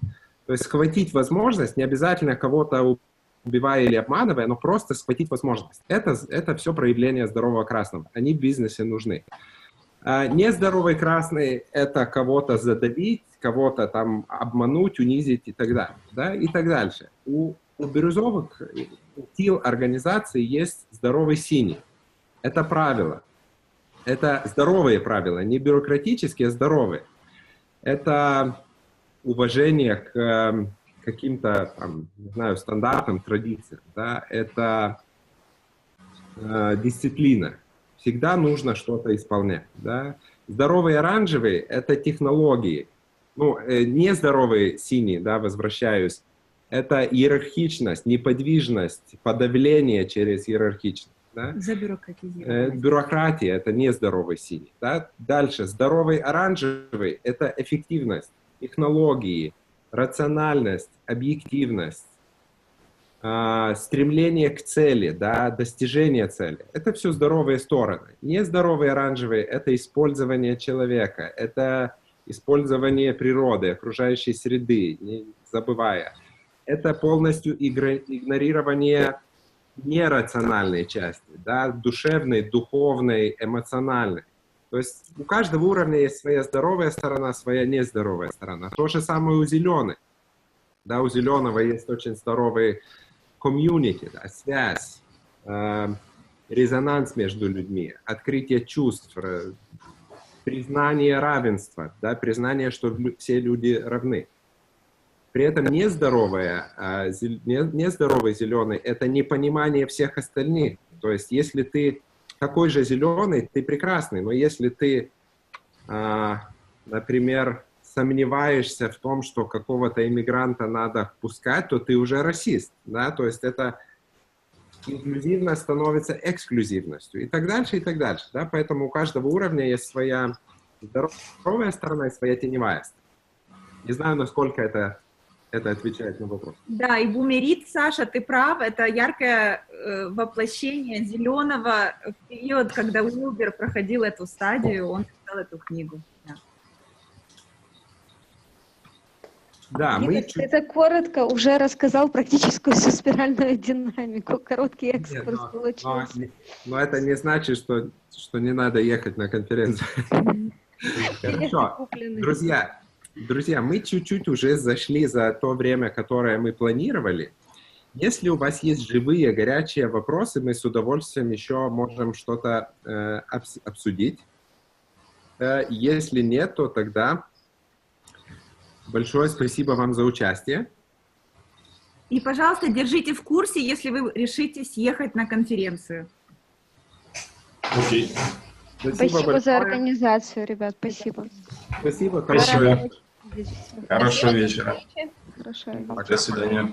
То есть схватить возможность, не обязательно кого-то убивая или обманывая, но просто схватить возможность. Это все проявление здорового красного. Они в бизнесе нужны. Нездоровый красный – это кого-то задавить, кого-то там обмануть, унизить и так далее. Да? И так дальше. У бирюзовых сил организации есть здоровый синий. Это правило. Это здоровые правила, не бюрократические, а здоровые. Это уважение к каким-то, там, не знаю, стандартам, традициям. Да? Это дисциплина. Всегда нужно что-то исполнять. Да? Здоровые оранжевые – это технологии. Ну, нездоровые синие, да, возвращаюсь, это иерархичность, неподвижность, подавление через иерархичность. Да? Бюрократия – это нездоровый синий. Да? Дальше, здоровый оранжевый – это эффективность, технологии, рациональность, объективность, стремление к цели, да, достижение цели. Это все здоровые стороны. Нездоровые оранжевые – это использование человека, это использование природы, окружающей среды, не забывая. Это полностью игнорирование нерациональной части, да, душевной, духовной, эмоциональной. То есть у каждого уровня есть своя здоровая сторона, своя нездоровая сторона. То же самое у зеленых. Да, у зеленого есть очень здоровый комьюнити, да, связь, резонанс между людьми, открытие чувств, признание равенства, да, признание, что все люди равны. При этом нездоровый зеленый – это непонимание всех остальных. То есть если ты такой же зеленый, ты прекрасный, но если ты, например, сомневаешься в том, что какого-то иммигранта надо впускать, то ты уже расист. Да? То есть это инклюзивно становится эксклюзивностью и так дальше, и так дальше. Да? Поэтому у каждого уровня есть своя здоровая сторона и своя теневая сторона. Не знаю, насколько это отвечает на вопрос. Да, и бумерит, Саша, ты прав, это яркое воплощение зеленого в период, когда Уилбер проходил эту стадию, он писал эту книгу. Да. Да, Это коротко уже рассказал практическую спиральную динамику. Короткий экскурс получился. Но это не значит, что не надо ехать на конференцию. Хорошо, друзья, мы чуть-чуть уже зашли за то время, которое мы планировали. Если у вас есть живые, горячие вопросы, мы с удовольствием еще можем что-то обсудить. Если нет, то тогда большое спасибо вам за участие. И, пожалуйста, держите в курсе, если вы решите съехать на конференцию. Окей. Спасибо за организацию, ребят, спасибо. Спасибо. Спасибо. Хорошего вечера. Хорошего вечера. До свидания.